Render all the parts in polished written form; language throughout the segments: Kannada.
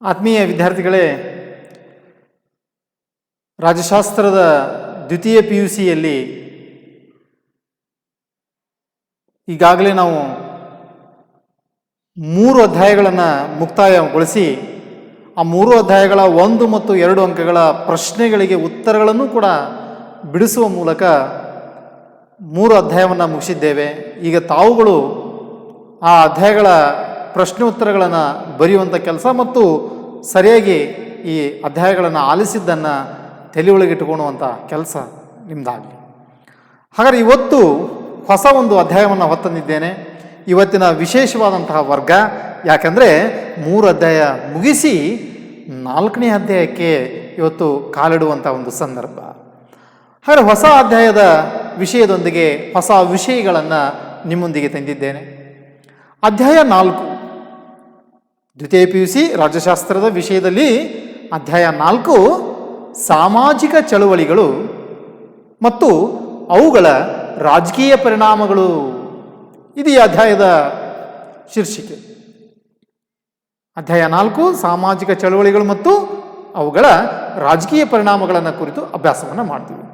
ಆತ್ಮೀಯ ವಿದ್ಯಾರ್ಥಿಗಳೇ, ರಾಜ್ಯಶಾಸ್ತ್ರದ ದ್ವಿತೀಯ PUCಯಲ್ಲಿ ಈಗಾಗಲೇ ನಾವು 3 ಅಧ್ಯಾಯಗಳನ್ನು ಮುಕ್ತಾಯಗೊಳಿಸಿ ಆ 3 ಅಧ್ಯಾಯಗಳ 1 ಮತ್ತು 2 ಅಂಕಗಳ ಪ್ರಶ್ನೆಗಳಿಗೆ ಉತ್ತರಗಳನ್ನು ಕೂಡ ಬಿಡಿಸುವ ಮೂಲಕ 3 ಅಧ್ಯಾಯವನ್ನು ಮುಗಿಸಿದ್ದೇವೆ. ಈಗ ತಾವುಗಳು ಆ ಅಧ್ಯಾಯಗಳ ಪ್ರಶ್ನೆ ಉತ್ತರಗಳನ್ನು ಬರೆಯುವಂಥ ಕೆಲಸ ಮತ್ತು ಸರಿಯಾಗಿ ಈ ಅಧ್ಯಾಯಗಳನ್ನು ಆಲಿಸಿದ್ದನ್ನು ತಲೆಯೊಳಗಿಟ್ಟುಕೊಳ್ಳುವಂಥ ಕೆಲಸ ನಿಮ್ಮದಾಗಲಿ. ಹಾಗಾದರೆ ಇವತ್ತು ಹೊಸ ಒಂದು ಅಧ್ಯಾಯವನ್ನು ಹೊತ್ತಂದಿದ್ದೇನೆ. ಇವತ್ತಿನ ವಿಶೇಷವಾದಂತಹ ವರ್ಗ, ಯಾಕೆಂದರೆ 3 ಅಧ್ಯಾಯ ಮುಗಿಸಿ 4ನೇ ಅಧ್ಯಾಯಕ್ಕೆ ಇವತ್ತು ಕಾಲಿಡುವಂಥ ಒಂದು ಸಂದರ್ಭ. ಹಾಗಾದರೆ ಹೊಸ ಅಧ್ಯಾಯದ ವಿಷಯದೊಂದಿಗೆ ಹೊಸ ವಿಷಯಗಳನ್ನು ನಿಮ್ಮೊಂದಿಗೆ ತಂದಿದ್ದೇನೆ. ಅಧ್ಯಾಯ 4 ದ್ವಿತೀಯ PUC ರಾಜ್ಯಶಾಸ್ತ್ರದ ವಿಷಯದಲ್ಲಿ ಅಧ್ಯಾಯ 4 ಸಾಮಾಜಿಕ ಚಳುವಳಿಗಳು ಮತ್ತು ಅವುಗಳ ರಾಜಕೀಯ ಪರಿಣಾಮಗಳು. ಇದು ಈ ಅಧ್ಯಾಯದ ಶೀರ್ಷಿಕೆ. ಅಧ್ಯಾಯ 4 ಸಾಮಾಜಿಕ ಚಳುವಳಿಗಳು ಮತ್ತು ಅವುಗಳ ರಾಜಕೀಯ ಪರಿಣಾಮಗಳನ್ನು ಕುರಿತು ಅಭ್ಯಾಸವನ್ನು ಮಾಡ್ತೀವಿ.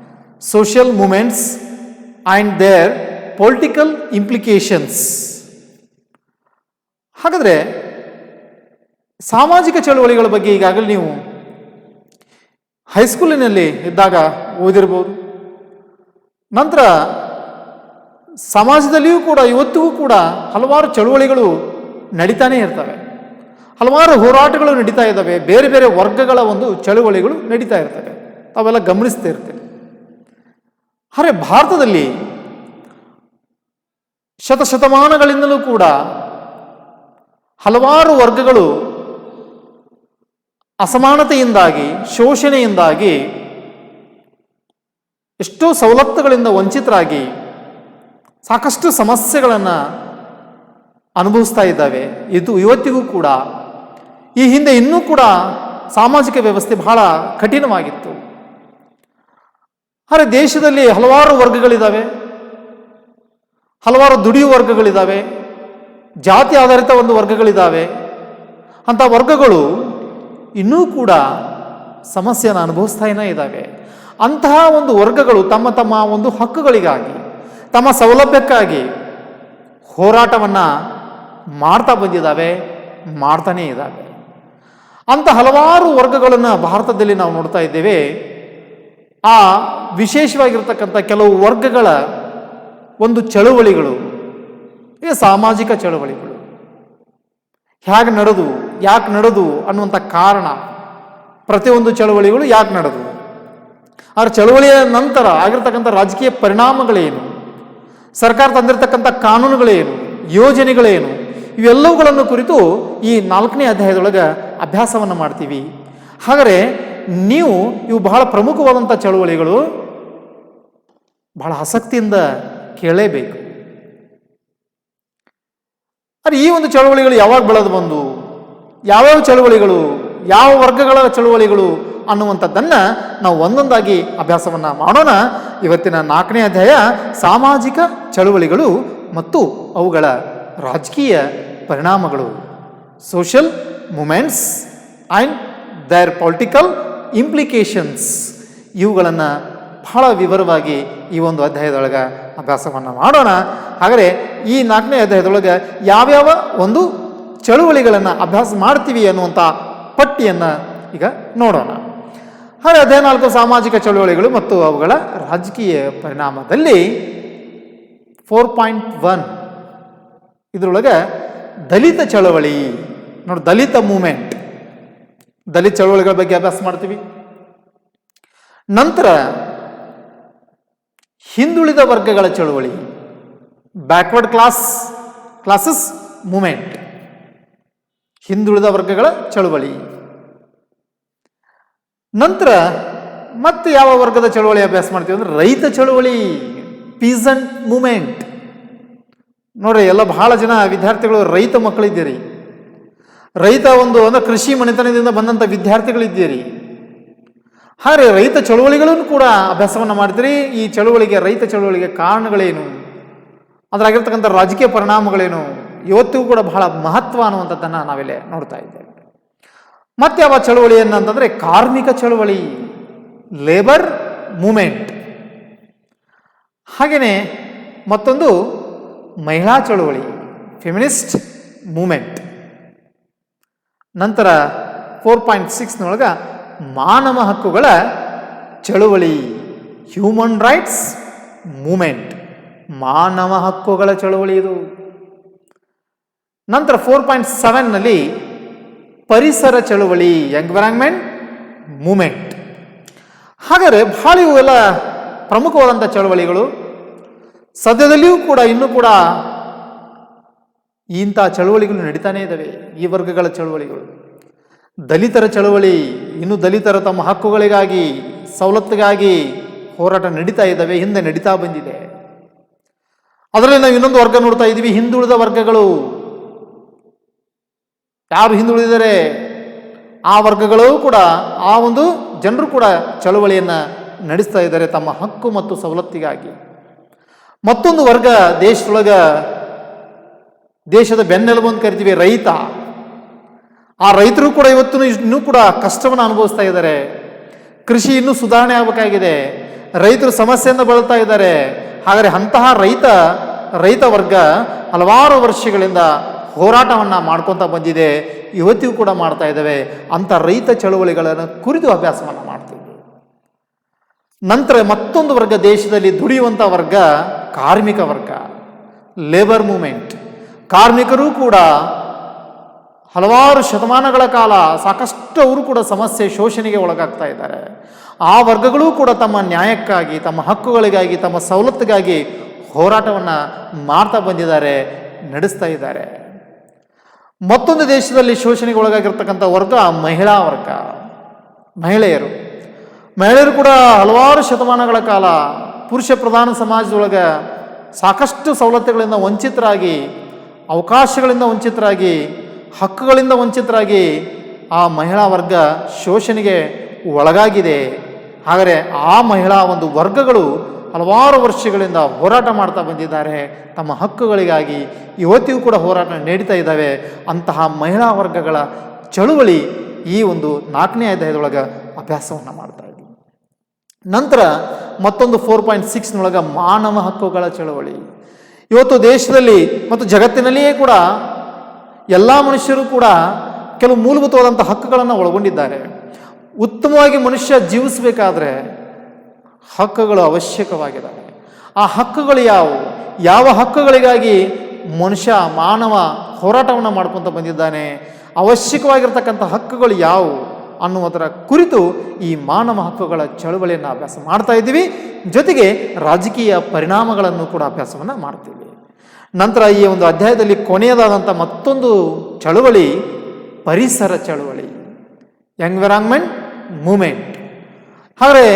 Social movements and their political implications. ಹಾಗಾದರೆ ಸಾಮಾಜಿಕ ಚಳುವಳಿಗಳ ಬಗ್ಗೆ ಈಗಾಗಲೇ ನೀವು ಹೈಸ್ಕೂಲಿನಲ್ಲಿ ಇದ್ದಾಗ ಓದಿರ್ಬೋದು. ನಂತರ ಸಮಾಜದಲ್ಲಿಯೂ ಕೂಡ ಇವತ್ತಿಗೂ ಕೂಡ ಹಲವಾರು ಚಳುವಳಿಗಳು ನಡೀತಾನೇ ಇರ್ತವೆ, ಹಲವಾರು ಹೋರಾಟಗಳು ನಡೀತಾ ಇದ್ದಾವೆ, ಬೇರೆ ಬೇರೆ ವರ್ಗಗಳ ಒಂದು ಚಳುವಳಿಗಳು ನಡೀತಾ ಇರ್ತವೆ, ತಾವೆಲ್ಲ ಗಮನಿಸ್ತಾ ಇರ್ತೇವೆ. ಆದರೆ ಭಾರತದಲ್ಲಿ ಶತಶತಮಾನಗಳಿಂದಲೂ ಕೂಡ ಹಲವಾರು ವರ್ಗಗಳು ಅಸಮಾನತೆಯಿಂದಾಗಿ, ಶೋಷಣೆಯಿಂದಾಗಿ, ಎಷ್ಟೋ ಸವಲತ್ತುಗಳಿಂದ ವಂಚಿತರಾಗಿ ಸಾಕಷ್ಟು ಸಮಸ್ಯೆಗಳನ್ನು ಅನುಭವಿಸ್ತಾ ಇದ್ದಾವೆ. ಇದು ಇವತ್ತಿಗೂ ಕೂಡ. ಈ ಹಿಂದೆ ಇನ್ನೂ ಕೂಡ ಸಾಮಾಜಿಕ ವ್ಯವಸ್ಥೆ ಬಹಳ ಕಠಿಣವಾಗಿತ್ತು. ಆದರೆ ದೇಶದಲ್ಲಿ ಹಲವಾರು ವರ್ಗಗಳಿದ್ದಾವೆ, ಹಲವಾರು ದುಡಿಯುವ ವರ್ಗಗಳಿದ್ದಾವೆ, ಜಾತಿ ಆಧಾರಿತ ಒಂದು ವರ್ಗಗಳಿದ್ದಾವೆ. ಅಂಥ ವರ್ಗಗಳು ಇನ್ನೂ ಕೂಡ ಸಮಸ್ಯೆಯನ್ನು ಅನುಭವಿಸ್ತಾನೇ ಇದ್ದಾವೆ. ಅಂತಹ ಒಂದು ವರ್ಗಗಳು ತಮ್ಮ ತಮ್ಮ ಒಂದು ಹಕ್ಕುಗಳಿಗಾಗಿ, ತಮ್ಮ ಸೌಲಭ್ಯಕ್ಕಾಗಿ ಹೋರಾಟವನ್ನು ಮಾಡ್ತಾ ಬಂದಿದ್ದಾವೆ, ಮಾಡ್ತಾನೇ ಇದ್ದಾವೆ. ಅಂಥ ಹಲವಾರು ವರ್ಗಗಳನ್ನು ಭಾರತದಲ್ಲಿ ನಾವು ನೋಡ್ತಾ ಇದ್ದೇವೆ. ಆ ವಿಶೇಷವಾಗಿರ್ತಕ್ಕಂಥ ಕೆಲವು ವರ್ಗಗಳ ಒಂದು ಚಳುವಳಿಗಳು, ಈ ಸಾಮಾಜಿಕ ಚಳುವಳಿಗಳು ಹೇಗೆ ನಡೆದು, ಯಾಕೆ ನಡೆದು ಅನ್ನುವಂಥ ಕಾರಣ, ಪ್ರತಿಯೊಂದು ಚಳುವಳಿಗಳು ಯಾಕೆ ನಡೆದು, ಆ ಚಳುವಳಿಯ ನಂತರ ಆಗಿರ್ತಕ್ಕಂಥ ರಾಜಕೀಯ ಪರಿಣಾಮಗಳೇನು, ಸರ್ಕಾರ ತಂದಿರತಕ್ಕಂಥ ಕಾನೂನುಗಳೇನು, ಯೋಜನೆಗಳೇನು, ಇವೆಲ್ಲವುಗಳನ್ನು ಕುರಿತು ಈ 4ನೇ ಅಧ್ಯಾಯದೊಳಗೆ ಅಭ್ಯಾಸವನ್ನು ಮಾಡ್ತೀವಿ. ಹಾಗಾದರೆ ನೀವು ಇವು ಬಹಳ ಪ್ರಮುಖವಾದಂಥ ಚಳುವಳಿಗಳು, ಬಹಳ ಆಸಕ್ತಿಯಿಂದ ಕೇಳಲೇಬೇಕು. ಆದರೆ ಈ ಒಂದು ಚಳುವಳಿಗಳು ಯಾವಾಗ ಬೆಳೆದು ಬಂದು, ಯಾವ್ಯಾವ ಚಳುವಳಿಗಳು, ಯಾವ ವರ್ಗಗಳ ಚಳುವಳಿಗಳು ಅನ್ನುವಂಥದ್ದನ್ನು ನಾವು ಒಂದೊಂದಾಗಿ ಅಭ್ಯಾಸವನ್ನು ಮಾಡೋಣ. ಇವತ್ತಿನ 4ನೇ ಅಧ್ಯಾಯ ಸಾಮಾಜಿಕ ಚಳುವಳಿಗಳು ಮತ್ತು ಅವುಗಳ ರಾಜಕೀಯ ಪರಿಣಾಮಗಳು. Social movements and their political implications. ಇವುಗಳನ್ನು ಬಹಳ ವಿವರವಾಗಿ ಈ ಒಂದು ಅಧ್ಯಾಯದೊಳಗೆ ಅಭ್ಯಾಸವನ್ನು ಮಾಡೋಣ. ಹಾಗಾದರೆ ಈ 4ನೇ ಅಧ್ಯಾಯದೊಳಗೆ ಯಾವ್ಯಾವ ಒಂದು ಚಳುವಳಿಗಳನ್ನು ಅಭ್ಯಾಸ ಮಾಡ್ತೀವಿ ಅನ್ನುವಂಥ ಪಟ್ಟಿಯನ್ನು ಈಗ ನೋಡೋಣ. ಹಾಗೆ ಅಧ್ಯಾಯ 4 ಸಾಮಾಜಿಕ ಚಳುವಳಿಗಳು ಮತ್ತು ಅವುಗಳ ರಾಜಕೀಯ ಪರಿಣಾಮದಲ್ಲಿ 4.1 ಇದರೊಳಗೆ ದಲಿತ ಚಳವಳಿ ನೋಡಿ, ದಲಿತ ಮೂಮೆಂಟ್, ದಲಿತ ಚಳವಳಿಗಳ ಬಗ್ಗೆ ಅಭ್ಯಾಸ ಮಾಡ್ತೀವಿ. ನಂತರ ಹಿಂದುಳಿದ ವರ್ಗಗಳ ಚಳುವಳಿ, ಬ್ಯಾಕ್ವರ್ಡ್ ಕ್ಲಾಸಸ್ ಮೂಮೆಂಟ್, ಹಿಂದುಳಿದ ವರ್ಗಗಳ ಚಳುವಳಿ. ನಂತರ ಮತ್ತೆ ಯಾವ ವರ್ಗದ ಚಳುವಳಿ ಅಭ್ಯಾಸ ಮಾಡ್ತೀವಿ ಅಂದ್ರೆ ರೈತ ಚಳುವಳಿ, ಪೀಸಂಟ್ ಮೂಮೆಂಟ್. ನೋಡ್ರಿ, ಎಲ್ಲ ಬಹಳ ಜನ ವಿದ್ಯಾರ್ಥಿಗಳು ರೈತ ಮಕ್ಕಳಿದ್ದೀರಿ, ರೈತ ಒಂದು ಅಂದ್ರೆ ಕೃಷಿ ಮನೆತನದಿಂದ ಬಂದಂಥ ವಿದ್ಯಾರ್ಥಿಗಳಿದ್ದೀರಿ. ಹಾಗೆ ರೈತ ಚಳುವಳಿಗಳನ್ನು ಕೂಡ ಅಭ್ಯಾಸವನ್ನು ಮಾಡ್ತೀರಿ. ಈ ಚಳುವಳಿಗೆ, ರೈತ ಚಳುವಳಿಗೆ ಕಾರಣಗಳೇನು, ಅದರಾಗಿರ್ತಕ್ಕಂಥ ರಾಜಕೀಯ ಪರಿಣಾಮಗಳೇನು, ಇವತ್ತಿಗೂ ಕೂಡ ಬಹಳ ಮಹತ್ವ ಅನ್ನುವಂಥದ್ದನ್ನು ನಾವಿಲ್ಲಿ ನೋಡ್ತಾ ಇದ್ದೇವೆ. ಮತ್ತೆ ಯಾವ ಚಳುವಳಿ ಅಂತಂದರೆ ಕಾರ್ಮಿಕ ಚಳುವಳಿ, ಲೇಬರ್ ಮೂಮೆಂಟ್. ಹಾಗೆಯೇ ಮತ್ತೊಂದು ಮಹಿಳಾ ಚಳುವಳಿ, ಫೆಮಿನಿಸ್ಟ್ ಮೂಮೆಂಟ್. ನಂತರ 4.6 ಮಾನವ ಹಕ್ಕುಗಳ ಚಳುವಳಿ, ಹ್ಯೂಮನ್ ರೈಟ್ಸ್ ಮೂಮೆಂಟ್, ಮಾನವ ಹಕ್ಕುಗಳ ಚಳುವಳಿ ಇದು. ನಂತರ 4.7 ಪರಿಸರ ಚಳುವಳಿ, ಎನ್ವಿರಾನ್ಮೆಂಟ್ ಮೂಮೆಂಟ್. ಹಾಗಾದರೆ ಬಹಳ ಇವೆಲ್ಲ ಪ್ರಮುಖವಾದಂಥ ಚಳುವಳಿಗಳು. ಸದ್ಯದಲ್ಲಿಯೂ ಕೂಡ ಇನ್ನೂ ಕೂಡ ಇಂಥ ಚಳುವಳಿಗಳು ನಡೀತಾನೇ ಇದ್ದಾವೆ. ಈ ವರ್ಗಗಳ ಚಳುವಳಿಗಳು, ದಲಿತರ ಚಳುವಳಿ, ಇನ್ನು ದಲಿತರು ತಮ್ಮ ಹಕ್ಕುಗಳಿಗಾಗಿ ಸವಲತ್ತಿಗಾಗಿ ಹೋರಾಟ ನಡೀತಾ ಇದ್ದಾವೆ, ಹಿಂದೆ ನಡೀತಾ ಬಂದಿದೆ. ಅದರಲ್ಲಿ ನಾವು ಇನ್ನೊಂದು ವರ್ಗ ನೋಡ್ತಾ ಇದ್ದೀವಿ, ಹಿಂದುಳಿದ ವರ್ಗಗಳು. ಯಾರು ಹಿಂದುಳಿದಿದ್ದಾರೆ ಆ ವರ್ಗಗಳು ಕೂಡ, ಆ ಒಂದು ಜನರು ಕೂಡ ಚಳುವಳಿಯನ್ನು ನಡೆಸ್ತಾ ಇದ್ದಾರೆ ತಮ್ಮ ಹಕ್ಕು ಮತ್ತು ಸವಲತ್ತಿಗಾಗಿ. ಮತ್ತೊಂದು ವರ್ಗ ದೇಶದ ಬೆನ್ನೆಲುಬು ಅಂತ ಕರಿತೀವಿ, ರೈತ. ಆ ರೈತರು ಕೂಡ ಇವತ್ತು ಇನ್ನೂ ಕೂಡ ಕಷ್ಟವನ್ನು ಅನುಭವಿಸ್ತಾ ಇದ್ದಾರೆ. ಕೃಷಿ ಇನ್ನೂ ಸುಧಾರಣೆ ಆಗಬೇಕಾಗಿದೆ, ರೈತರು ಸಮಸ್ಯೆಯಿಂದ ಬಳಲ್ತಾ ಇದ್ದಾರೆ. ಹಾಗಾದರೆ ಅಂತಹ ರೈತ ವರ್ಗ ಹಲವಾರು ವರ್ಷಗಳಿಂದ ಹೋರಾಟವನ್ನು ಮಾಡ್ಕೊತಾ ಬಂದಿದೆ, ಇವತ್ತಿಗೂ ಕೂಡ ಮಾಡ್ತಾ ಇದ್ದಾವೆ. ಅಂಥ ರೈತ ಚಳುವಳಿಗಳನ್ನು ಕುರಿತು ಅಭ್ಯಾಸವನ್ನು ಮಾಡ್ತೀವಿ. ನಂತರ ಮತ್ತೊಂದು ವರ್ಗ, ದೇಶದಲ್ಲಿ ದುಡಿಯುವಂಥ ವರ್ಗ, ಕಾರ್ಮಿಕ ವರ್ಗ, ಲೇಬರ್ ಮೂಮೆಂಟ್. ಕಾರ್ಮಿಕರು ಕೂಡ ಹಲವಾರು ಶತಮಾನಗಳ ಕಾಲ ಸಾಕಷ್ಟು ಅವರು ಕೂಡ ಸಮಸ್ಯೆ, ಶೋಷಣೆಗೆ ಒಳಗಾಗ್ತಾ ಇದ್ದಾರೆ. ಆ ವರ್ಗಗಳು ಕೂಡ ತಮ್ಮ ನ್ಯಾಯಕ್ಕಾಗಿ, ತಮ್ಮ ಹಕ್ಕುಗಳಿಗಾಗಿ, ತಮ್ಮ ಸವಲತ್ತಿಗಾಗಿ ಹೋರಾಟವನ್ನು ಮಾಡ್ತಾ ಬಂದಿದ್ದಾರೆ, ನಡೆಸ್ತಾ ಇದ್ದಾರೆ. ಮತ್ತೊಂದು ದೇಶದಲ್ಲಿ ಶೋಷಣೆಗೆ ಒಳಗಾಗಿರ್ತಕ್ಕಂಥ ವರ್ಗ ಮಹಿಳಾ ವರ್ಗ, ಮಹಿಳೆಯರು ಕೂಡ ಹಲವಾರು ಶತಮಾನಗಳ ಕಾಲ ಪುರುಷ ಪ್ರಧಾನ ಸಮಾಜದೊಳಗೆ ಸಾಕಷ್ಟು ಸವಲತ್ತುಗಳಿಂದ ವಂಚಿತರಾಗಿ, ಅವಕಾಶಗಳಿಂದ ವಂಚಿತರಾಗಿ, ಹಕ್ಕುಗಳಿಂದ ವಂಚಿತರಾಗಿ ಆ ಮಹಿಳಾ ವರ್ಗ ಶೋಷಣೆಗೆ ಒಳಗಾಗಿದೆ. ಹಾಗಾದರೆ ಆ ಮಹಿಳಾ ಒಂದು ವರ್ಗಗಳು ಹಲವಾರು ವರ್ಷಗಳಿಂದ ಹೋರಾಟ ಮಾಡ್ತಾ ಬಂದಿದ್ದಾರೆ ತಮ್ಮ ಹಕ್ಕುಗಳಿಗಾಗಿ, ಇವತ್ತಿಗೂ ಕೂಡ ಹೋರಾಟ ನೀಡ್ತಾ ಇದ್ದಾವೆ. ಅಂತಹ ಮಹಿಳಾ ವರ್ಗಗಳ ಚಳುವಳಿ ಈ ಒಂದು 4ನೇ ಅಧ್ಯಾಯದೊಳಗೆ ಅಭ್ಯಾಸವನ್ನು ಮಾಡ್ತಾ ಇದ್ದೀವಿ. ನಂತರ ಮತ್ತೊಂದು 4.6 ಮಾನವ ಹಕ್ಕುಗಳ ಚಳುವಳಿ. ಇವತ್ತು ದೇಶದಲ್ಲಿ ಮತ್ತು ಜಗತ್ತಿನಲ್ಲಿಯೇ ಕೂಡ ಎಲ್ಲ ಮನುಷ್ಯರು ಕೂಡ ಕೆಲವು ಮೂಲಭೂತವಾದಂಥ ಹಕ್ಕುಗಳನ್ನು ಒಳಗೊಂಡಿದ್ದಾರೆ. ಉತ್ತಮವಾಗಿ ಮನುಷ್ಯ ಜೀವಿಸಬೇಕಾದ್ರೆ ಹಕ್ಕುಗಳು ಅವಶ್ಯಕವಾಗಿದ್ದಾವೆ. ಆ ಹಕ್ಕುಗಳು ಯಾವ ಹಕ್ಕುಗಳಿಗಾಗಿ ಮಾನವ ಹೋರಾಟವನ್ನು ಮಾಡ್ಕೊತ ಬಂದಿದ್ದಾನೆ, ಅವಶ್ಯಕವಾಗಿರ್ತಕ್ಕಂಥ ಹಕ್ಕುಗಳು ಯಾವುವು ಅನ್ನುವುದರ ಕುರಿತು ಈ ಮಾನವ ಹಕ್ಕುಗಳ ಚಳುವಳಿಯನ್ನು ಅಭ್ಯಾಸ ಮಾಡ್ತಾ ಇದ್ದೀವಿ. ಜೊತೆಗೆ ರಾಜಕೀಯ ಪರಿಣಾಮಗಳನ್ನು ಕೂಡ ಅಭ್ಯಾಸವನ್ನು ಮಾಡ್ತೀವಿ. ನಂತರ ಈ ಒಂದು ಅಧ್ಯಾಯದಲ್ಲಿ ಕೊನೆಯದಾದಂಥ ಮತ್ತೊಂದು ಚಳುವಳಿ ಪರಿಸರ ಚಳುವಳಿ, ಎನ್ವಿರಾನ್ಮೆಂಟ್ ಮೂಮೆಂಟ್. ಹಾಗೆ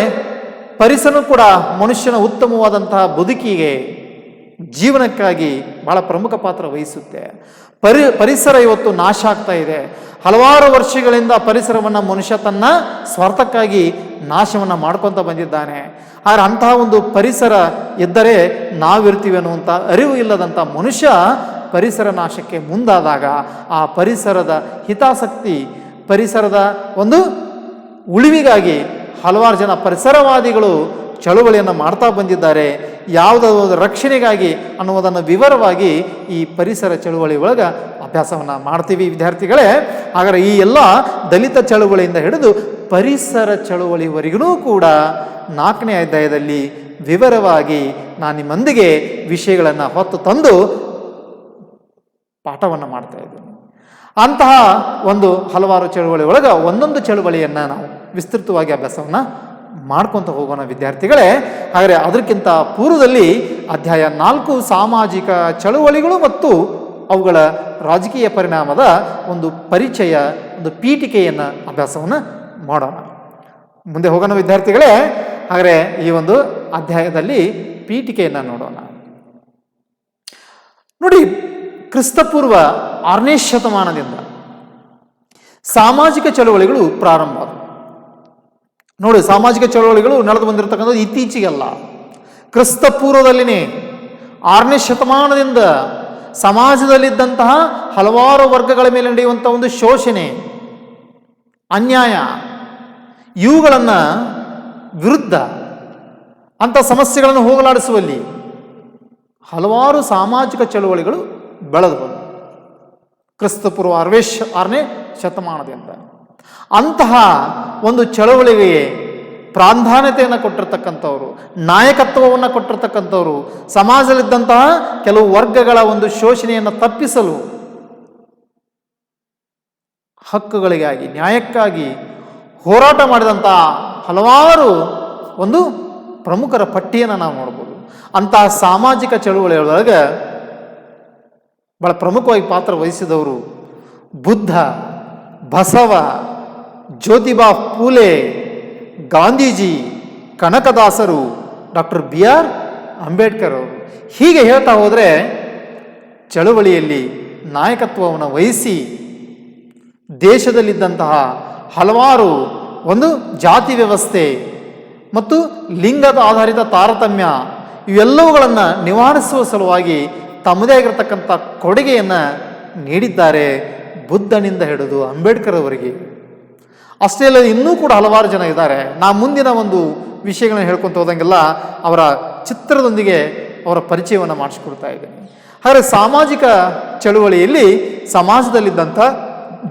ಪರಿಸರ ಕೂಡ ಮನುಷ್ಯನ ಉತ್ತಮವಾದಂತಹ ಬದುಕಿಗೆ, ಜೀವನಕ್ಕಾಗಿ ಬಹಳ ಪ್ರಮುಖ ಪಾತ್ರ ವಹಿಸುತ್ತೆ. ಪರಿಸರ ಇವತ್ತು ನಾಶ ಆಗ್ತಾ ಇದೆ. ಹಲವಾರು ವರ್ಷಗಳಿಂದ ಪರಿಸರವನ್ನು ಮನುಷ್ಯ ತನ್ನ ಸ್ವಾರ್ಥಕ್ಕಾಗಿ ನಾಶವನ್ನು ಮಾಡ್ಕೊತ ಬಂದಿದ್ದಾನೆ. ಆದರೆ ಅಂತಹ ಒಂದು ಪರಿಸರ ಇದ್ದರೆ ನಾವಿರ್ತೀವಿ ಅನ್ನುವಂಥ ಅರಿವು ಇಲ್ಲದಂಥ ಮನುಷ್ಯ ಪರಿಸರ ನಾಶಕ್ಕೆ ಮುಂದಾದಾಗ ಆ ಪರಿಸರದ ಹಿತಾಸಕ್ತಿ, ಪರಿಸರದ ಒಂದು ಉಳಿವಿಗಾಗಿ ಹಲವಾರು ಜನ ಪರಿಸರವಾದಿಗಳು ಚಳುವಳಿಯನ್ನು ಮಾಡ್ತಾ ಬಂದಿದ್ದಾರೆ. ಯಾವುದಾದ್ರು ರಕ್ಷಣೆಗಾಗಿ ಅನ್ನುವುದನ್ನು ವಿವರವಾಗಿ ಈ ಪರಿಸರ ಚಳುವಳಿ ಒಳಗೆ ಅಭ್ಯಾಸವನ್ನು ಮಾಡ್ತೀವಿ ವಿದ್ಯಾರ್ಥಿಗಳೇ. ಹಾಗಾದರೆ ಈ ಎಲ್ಲ ದಲಿತ ಚಳುವಳಿಯಿಂದ ಹಿಡಿದು ಪರಿಸರ ಚಳುವಳಿವರೆಗೂ ಕೂಡ 4ನೇ ಅಧ್ಯಾಯದಲ್ಲಿ ವಿವರವಾಗಿ ನಾನು ನಿಮ್ಮೊಂದಿಗೆ ವಿಷಯಗಳನ್ನು ಹೊತ್ತು ತಂದು ಪಾಠವನ್ನು ಮಾಡ್ತಾ ಇದ್ದೀನಿ. ಅಂತಹ ಒಂದು ಹಲವಾರು ಚಳುವಳಿ ಒಳಗೆ ಒಂದೊಂದು ಚಳುವಳಿಯನ್ನು ನಾವು ವಿಸ್ತೃತವಾಗಿ ಅಭ್ಯಾಸವನ್ನು ಮಾಡ್ಕೊತ ಹೋಗೋಣ ವಿದ್ಯಾರ್ಥಿಗಳೇ. ಹಾಗಾದರೆ ಅದಕ್ಕಿಂತ ಪೂರ್ವದಲ್ಲಿ ಅಧ್ಯಾಯ 4 ಸಾಮಾಜಿಕ ಚಳುವಳಿಗಳು ಮತ್ತು ಅವುಗಳ ರಾಜಕೀಯ ಪರಿಣಾಮದ ಒಂದು ಪರಿಚಯ, ಒಂದು ಪೀಠಿಕೆಯನ್ನು ಅಭ್ಯಾಸವನ್ನು ಮಾಡೋಣ. ಮುಂದೆ ಹೋಗೋಣ ವಿದ್ಯಾರ್ಥಿಗಳೇ. ಹಾಗಾದರೆ ಈ ಒಂದು ಅಧ್ಯಾಯದಲ್ಲಿ ಪೀಠಿಕೆಯನ್ನು ನೋಡೋಣ. ನೋಡಿ, ಕ್ರಿಸ್ತಪೂರ್ವ 6ನೇ ಶತಮಾನದಿಂದ ಸಾಮಾಜಿಕ ಚಳುವಳಿಗಳು ಪ್ರಾರಂಭ ಆದವು. ನೋಡಿ, ಸಾಮಾಜಿಕ ಚಳುವಳಿಗಳು ನಡೆದು ಬಂದಿರತಕ್ಕಂಥದ್ದು ಇತ್ತೀಚೆಗಲ್ಲ, ಕ್ರಿಸ್ತಪೂರ್ವದಲ್ಲಿನೇ 6ನೇ ಶತಮಾನದಿಂದ ಸಮಾಜದಲ್ಲಿದ್ದಂತಹ ಹಲವಾರು ವರ್ಗಗಳ ಮೇಲೆ ನಡೆಯುವಂಥ ಒಂದು ಶೋಷಣೆ, ಅನ್ಯಾಯ ಇವುಗಳನ್ನು ವಿರುದ್ಧ ಅಂಥ ಸಮಸ್ಯೆಗಳನ್ನು ಹೋಗಲಾಡಿಸುವಲ್ಲಿ ಹಲವಾರು ಸಾಮಾಜಿಕ ಚಳುವಳಿಗಳು ಬೆಳೆದು ಬಂದವು ಕ್ರಿಸ್ತಪೂರ್ವ 6ನೇ ಶತಮಾನದಿಂದ. ಅಂತಹ ಒಂದು ಚಳವಳಿಗೆ ಪ್ರಾಧಾನ್ಯತೆಯನ್ನು ಕೊಟ್ಟಿರ್ತಕ್ಕಂಥವ್ರು, ನಾಯಕತ್ವವನ್ನು ಕೊಟ್ಟಿರ್ತಕ್ಕಂಥವ್ರು, ಸಮಾಜದಲ್ಲಿದ್ದಂತಹ ಕೆಲವು ವರ್ಗಗಳ ಒಂದು ಶೋಷಣೆಯನ್ನು ತಪ್ಪಿಸಲು ಹಕ್ಕುಗಳಿಗಾಗಿ ನ್ಯಾಯಕ್ಕಾಗಿ ಹೋರಾಟ ಮಾಡಿದಂತಹ ಹಲವಾರು ಒಂದು ಪ್ರಮುಖರ ಪಟ್ಟಿಯನ್ನು ನಾವು ನೋಡ್ಬೋದು. ಅಂತಹ ಸಾಮಾಜಿಕ ಚಳುವಳಿಯೊಳಗೆ ಬಹಳ ಪ್ರಮುಖವಾಗಿ ಪಾತ್ರ ವಹಿಸಿದವರು ಬುದ್ಧ, ಬಸವ, ಜ್ಯೋತಿಬಾ ಫೂಲೆ, ಗಾಂಧೀಜಿ, ಕನಕದಾಸರು, ಡಾಕ್ಟರ್ BR ಅಂಬೇಡ್ಕರ್ ಅವರು. ಹೀಗೆ ಹೇಳ್ತಾ ಹೋದರೆ ಚಳುವಳಿಯಲ್ಲಿ ನಾಯಕತ್ವವನ್ನು ವಹಿಸಿ ದೇಶದಲ್ಲಿದ್ದಂತಹ ಹಲವಾರು ಒಂದು ಜಾತಿ ವ್ಯವಸ್ಥೆ ಮತ್ತು ಲಿಂಗದ ಆಧಾರಿತ ತಾರತಮ್ಯ ಇವೆಲ್ಲವುಗಳನ್ನು ನಿವಾರಿಸುವ ಸಲುವಾಗಿ ತಮ್ಮದೇ ಆಗಿರತಕ್ಕಂಥ ಕೊಡುಗೆಯನ್ನು ನೀಡಿದ್ದಾರೆ, ಬುದ್ಧನಿಂದ ಹಿಡಿದು ಅಂಬೇಡ್ಕರ್ ಅವರಿಗೆ. ಅಷ್ಟೇ ಅಲ್ಲ, ಇನ್ನೂ ಕೂಡ ಹಲವಾರು ಜನ ಇದ್ದಾರೆ. ನಾ ಮುಂದಿನ ಒಂದು ವಿಷಯಗಳನ್ನ ಹೇಳ್ಕೊತ ಹೋದಂಗೆಲ್ಲ ಅವರ ಚಿತ್ರದೊಂದಿಗೆ ಅವರ ಪರಿಚಯವನ್ನು ಮಾಡಿಸ್ಕೊಡ್ತಾ ಇದ್ದೇನೆ. ಹಾಗೆ ಸಾಮಾಜಿಕ ಚಳುವಳಿಯಲ್ಲಿ ಸಮಾಜದಲ್ಲಿದ್ದಂಥ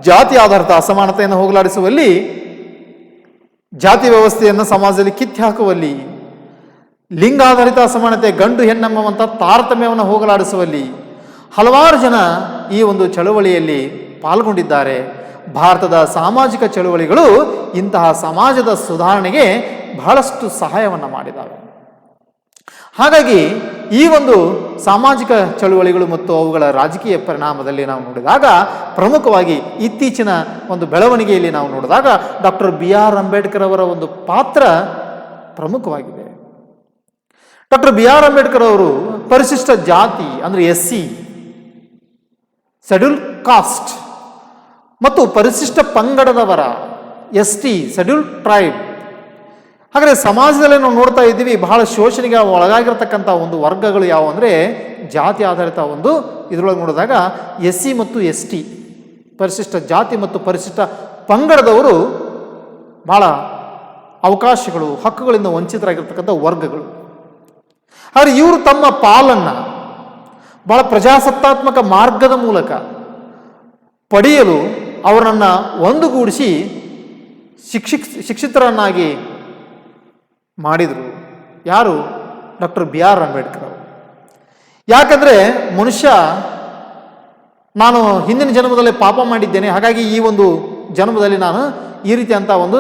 ಜಾತಿ ಆಧಾರಿತ ಅಸಮಾನತೆಯನ್ನು ಹೋಗಲಾಡಿಸುವಲ್ಲಿ, ಜಾತಿ ವ್ಯವಸ್ಥೆಯನ್ನು ಸಮಾಜದಲ್ಲಿ ಕಿತ್ತು ಹಾಕುವಲ್ಲಿ, ಲಿಂಗಾಧಾರಿತ ಅಸಮಾನತೆ ಗಂಡು ಹೆಣ್ಣೆಂಬುವಂಥ ತಾರತಮ್ಯವನ್ನು ಹೋಗಲಾಡಿಸುವಲ್ಲಿ ಹಲವಾರು ಜನ ಈ ಒಂದು ಚಳುವಳಿಯಲ್ಲಿ ಪಾಲ್ಗೊಂಡಿದ್ದಾರೆ. ಭಾರತದ ಸಾಮಾಜಿಕ ಚಳುವಳಿಗಳು ಇಂತಹ ಸಮಾಜದ ಸುಧಾರಣೆಗೆ ಬಹಳಷ್ಟು ಸಹಾಯವನ್ನು ಮಾಡಿದ್ದಾವೆ. ಹಾಗಾಗಿ ಈ ಒಂದು ಸಾಮಾಜಿಕ ಚಳುವಳಿಗಳು ಮತ್ತು ಅವುಗಳ ರಾಜಕೀಯ ಪರಿಣಾಮದಲ್ಲಿ ನಾವು ನೋಡಿದಾಗ, ಪ್ರಮುಖವಾಗಿ ಇತ್ತೀಚಿನ ಒಂದು ಬೆಳವಣಿಗೆಯಲ್ಲಿ ನಾವು ನೋಡಿದಾಗ ಡಾಕ್ಟರ್ BR ಅಂಬೇಡ್ಕರ್ ಅವರ ಒಂದು ಪಾತ್ರ ಪ್ರಮುಖವಾಗಿದೆ. ಡಾಕ್ಟರ್ BR ಅಂಬೇಡ್ಕರ್ ಅವರು ಪರಿಶಿಷ್ಟ ಜಾತಿ ಅಂದರೆ SC, ಶೆಡ್ಯೂಲ್ ಕಾಸ್ಟ್, ಮತ್ತು ಪರಿಶಿಷ್ಟ ಪಂಗಡದವರ ST, ಶೆಡ್ಯೂಲ್ ಟ್ರೈಬ್. ಹಾಗಾದರೆ ಸಮಾಜದಲ್ಲಿ ನಾವು ನೋಡ್ತಾ ಇದ್ದೀವಿ ಬಹಳ ಶೋಷಣೆಗೆ ಒಳಗಾಗಿರ್ತಕ್ಕಂಥ ಒಂದು ವರ್ಗಗಳು ಯಾವುವು ಅಂದರೆ ಜಾತಿ ಆಧಾರಿತ ಒಂದು ಇದರೊಳಗೆ ನೋಡಿದಾಗ SC ಮತ್ತು ST, ಪರಿಶಿಷ್ಟ ಜಾತಿ ಮತ್ತು ಪರಿಶಿಷ್ಟ ಪಂಗಡದವರು ಬಹಳ ಅವಕಾಶಗಳು, ಹಕ್ಕುಗಳಿಂದ ವಂಚಿತರಾಗಿರ್ತಕ್ಕಂಥ ವರ್ಗಗಳು. ಆದರೆ ಇವರು ತಮ್ಮ ಪಾಲನ್ನು ಬಹಳ ಪ್ರಜಾಸತ್ತಾತ್ಮಕ ಮಾರ್ಗದ ಮೂಲಕ ಪಡೆಯಲು ಅವರನ್ನು ಒಂದುಗೂಡಿಸಿ ಶಿಕ್ಷಿತರನ್ನಾಗಿ ಮಾಡಿದರು. ಯಾರು? ಡಾಕ್ಟರ್ BR ಅಂಬೇಡ್ಕರ್ ಅವರು. ಯಾಕಂದರೆ ಮನುಷ್ಯ, ನಾನು ಹಿಂದಿನ ಜನ್ಮದಲ್ಲಿ ಪಾಪ ಮಾಡಿದ್ದೇನೆ, ಹಾಗಾಗಿ ಈ ಒಂದು ಜನ್ಮದಲ್ಲಿ ನಾನು ಈ ರೀತಿಯಂಥ ಒಂದು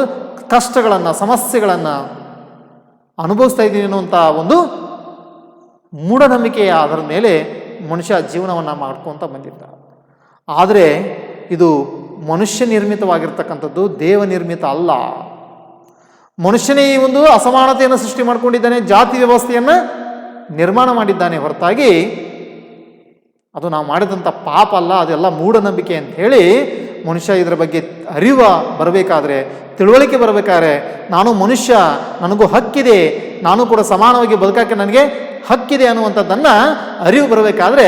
ಕಷ್ಟಗಳನ್ನು, ಸಮಸ್ಯೆಗಳನ್ನು ಅನುಭವಿಸ್ತಾ ಇದ್ದೀನಿ ಅನ್ನುವಂಥ ಒಂದು ಮೂಢನಂಬಿಕೆಯ ಅದರ ಮೇಲೆ ಮನುಷ್ಯ ಜೀವನವನ್ನು ಮಾಡ್ಕೊತ ಬಂದಿದ್ದ. ಆದರೆ ಇದು ಮನುಷ್ಯ ನಿರ್ಮಿತವಾಗಿರ್ತಕ್ಕಂಥದ್ದು, ದೇವ ನಿರ್ಮಿತ ಅಲ್ಲ. ಮನುಷ್ಯನೇ ಈ ಒಂದು ಅಸಮಾನತೆಯನ್ನು ಸೃಷ್ಟಿ ಮಾಡಿಕೊಂಡಿದ್ದಾನೆ, ಜಾತಿ ವ್ಯವಸ್ಥೆಯನ್ನು ನಿರ್ಮಾಣ ಮಾಡಿದ್ದಾನೆ ಹೊರತಾಗಿ ಅದು ನಾವು ಮಾಡಿದಂಥ ಪಾಪ ಅಲ್ಲ, ಅದೆಲ್ಲ ಮೂಢನಂಬಿಕೆ ಅಂತ ಹೇಳಿ ಮನುಷ್ಯ ಇದರ ಬಗ್ಗೆ ಅರಿವು ಬರಬೇಕಾದ್ರೆ, ತಿಳುವಳಿಕೆ ಬರಬೇಕಾದ್ರೆ, ನಾನು ಮನುಷ್ಯ, ನನಗೂ ಹಕ್ಕಿದೆ, ನಾನು ಕೂಡ ಸಮಾನವಾಗಿ ಬದುಕಕ್ಕೆ ನನಗೆ ಹಕ್ಕಿದೆ ಅನ್ನುವಂಥದ್ದನ್ನು ಅರಿವು ಬರಬೇಕಾದ್ರೆ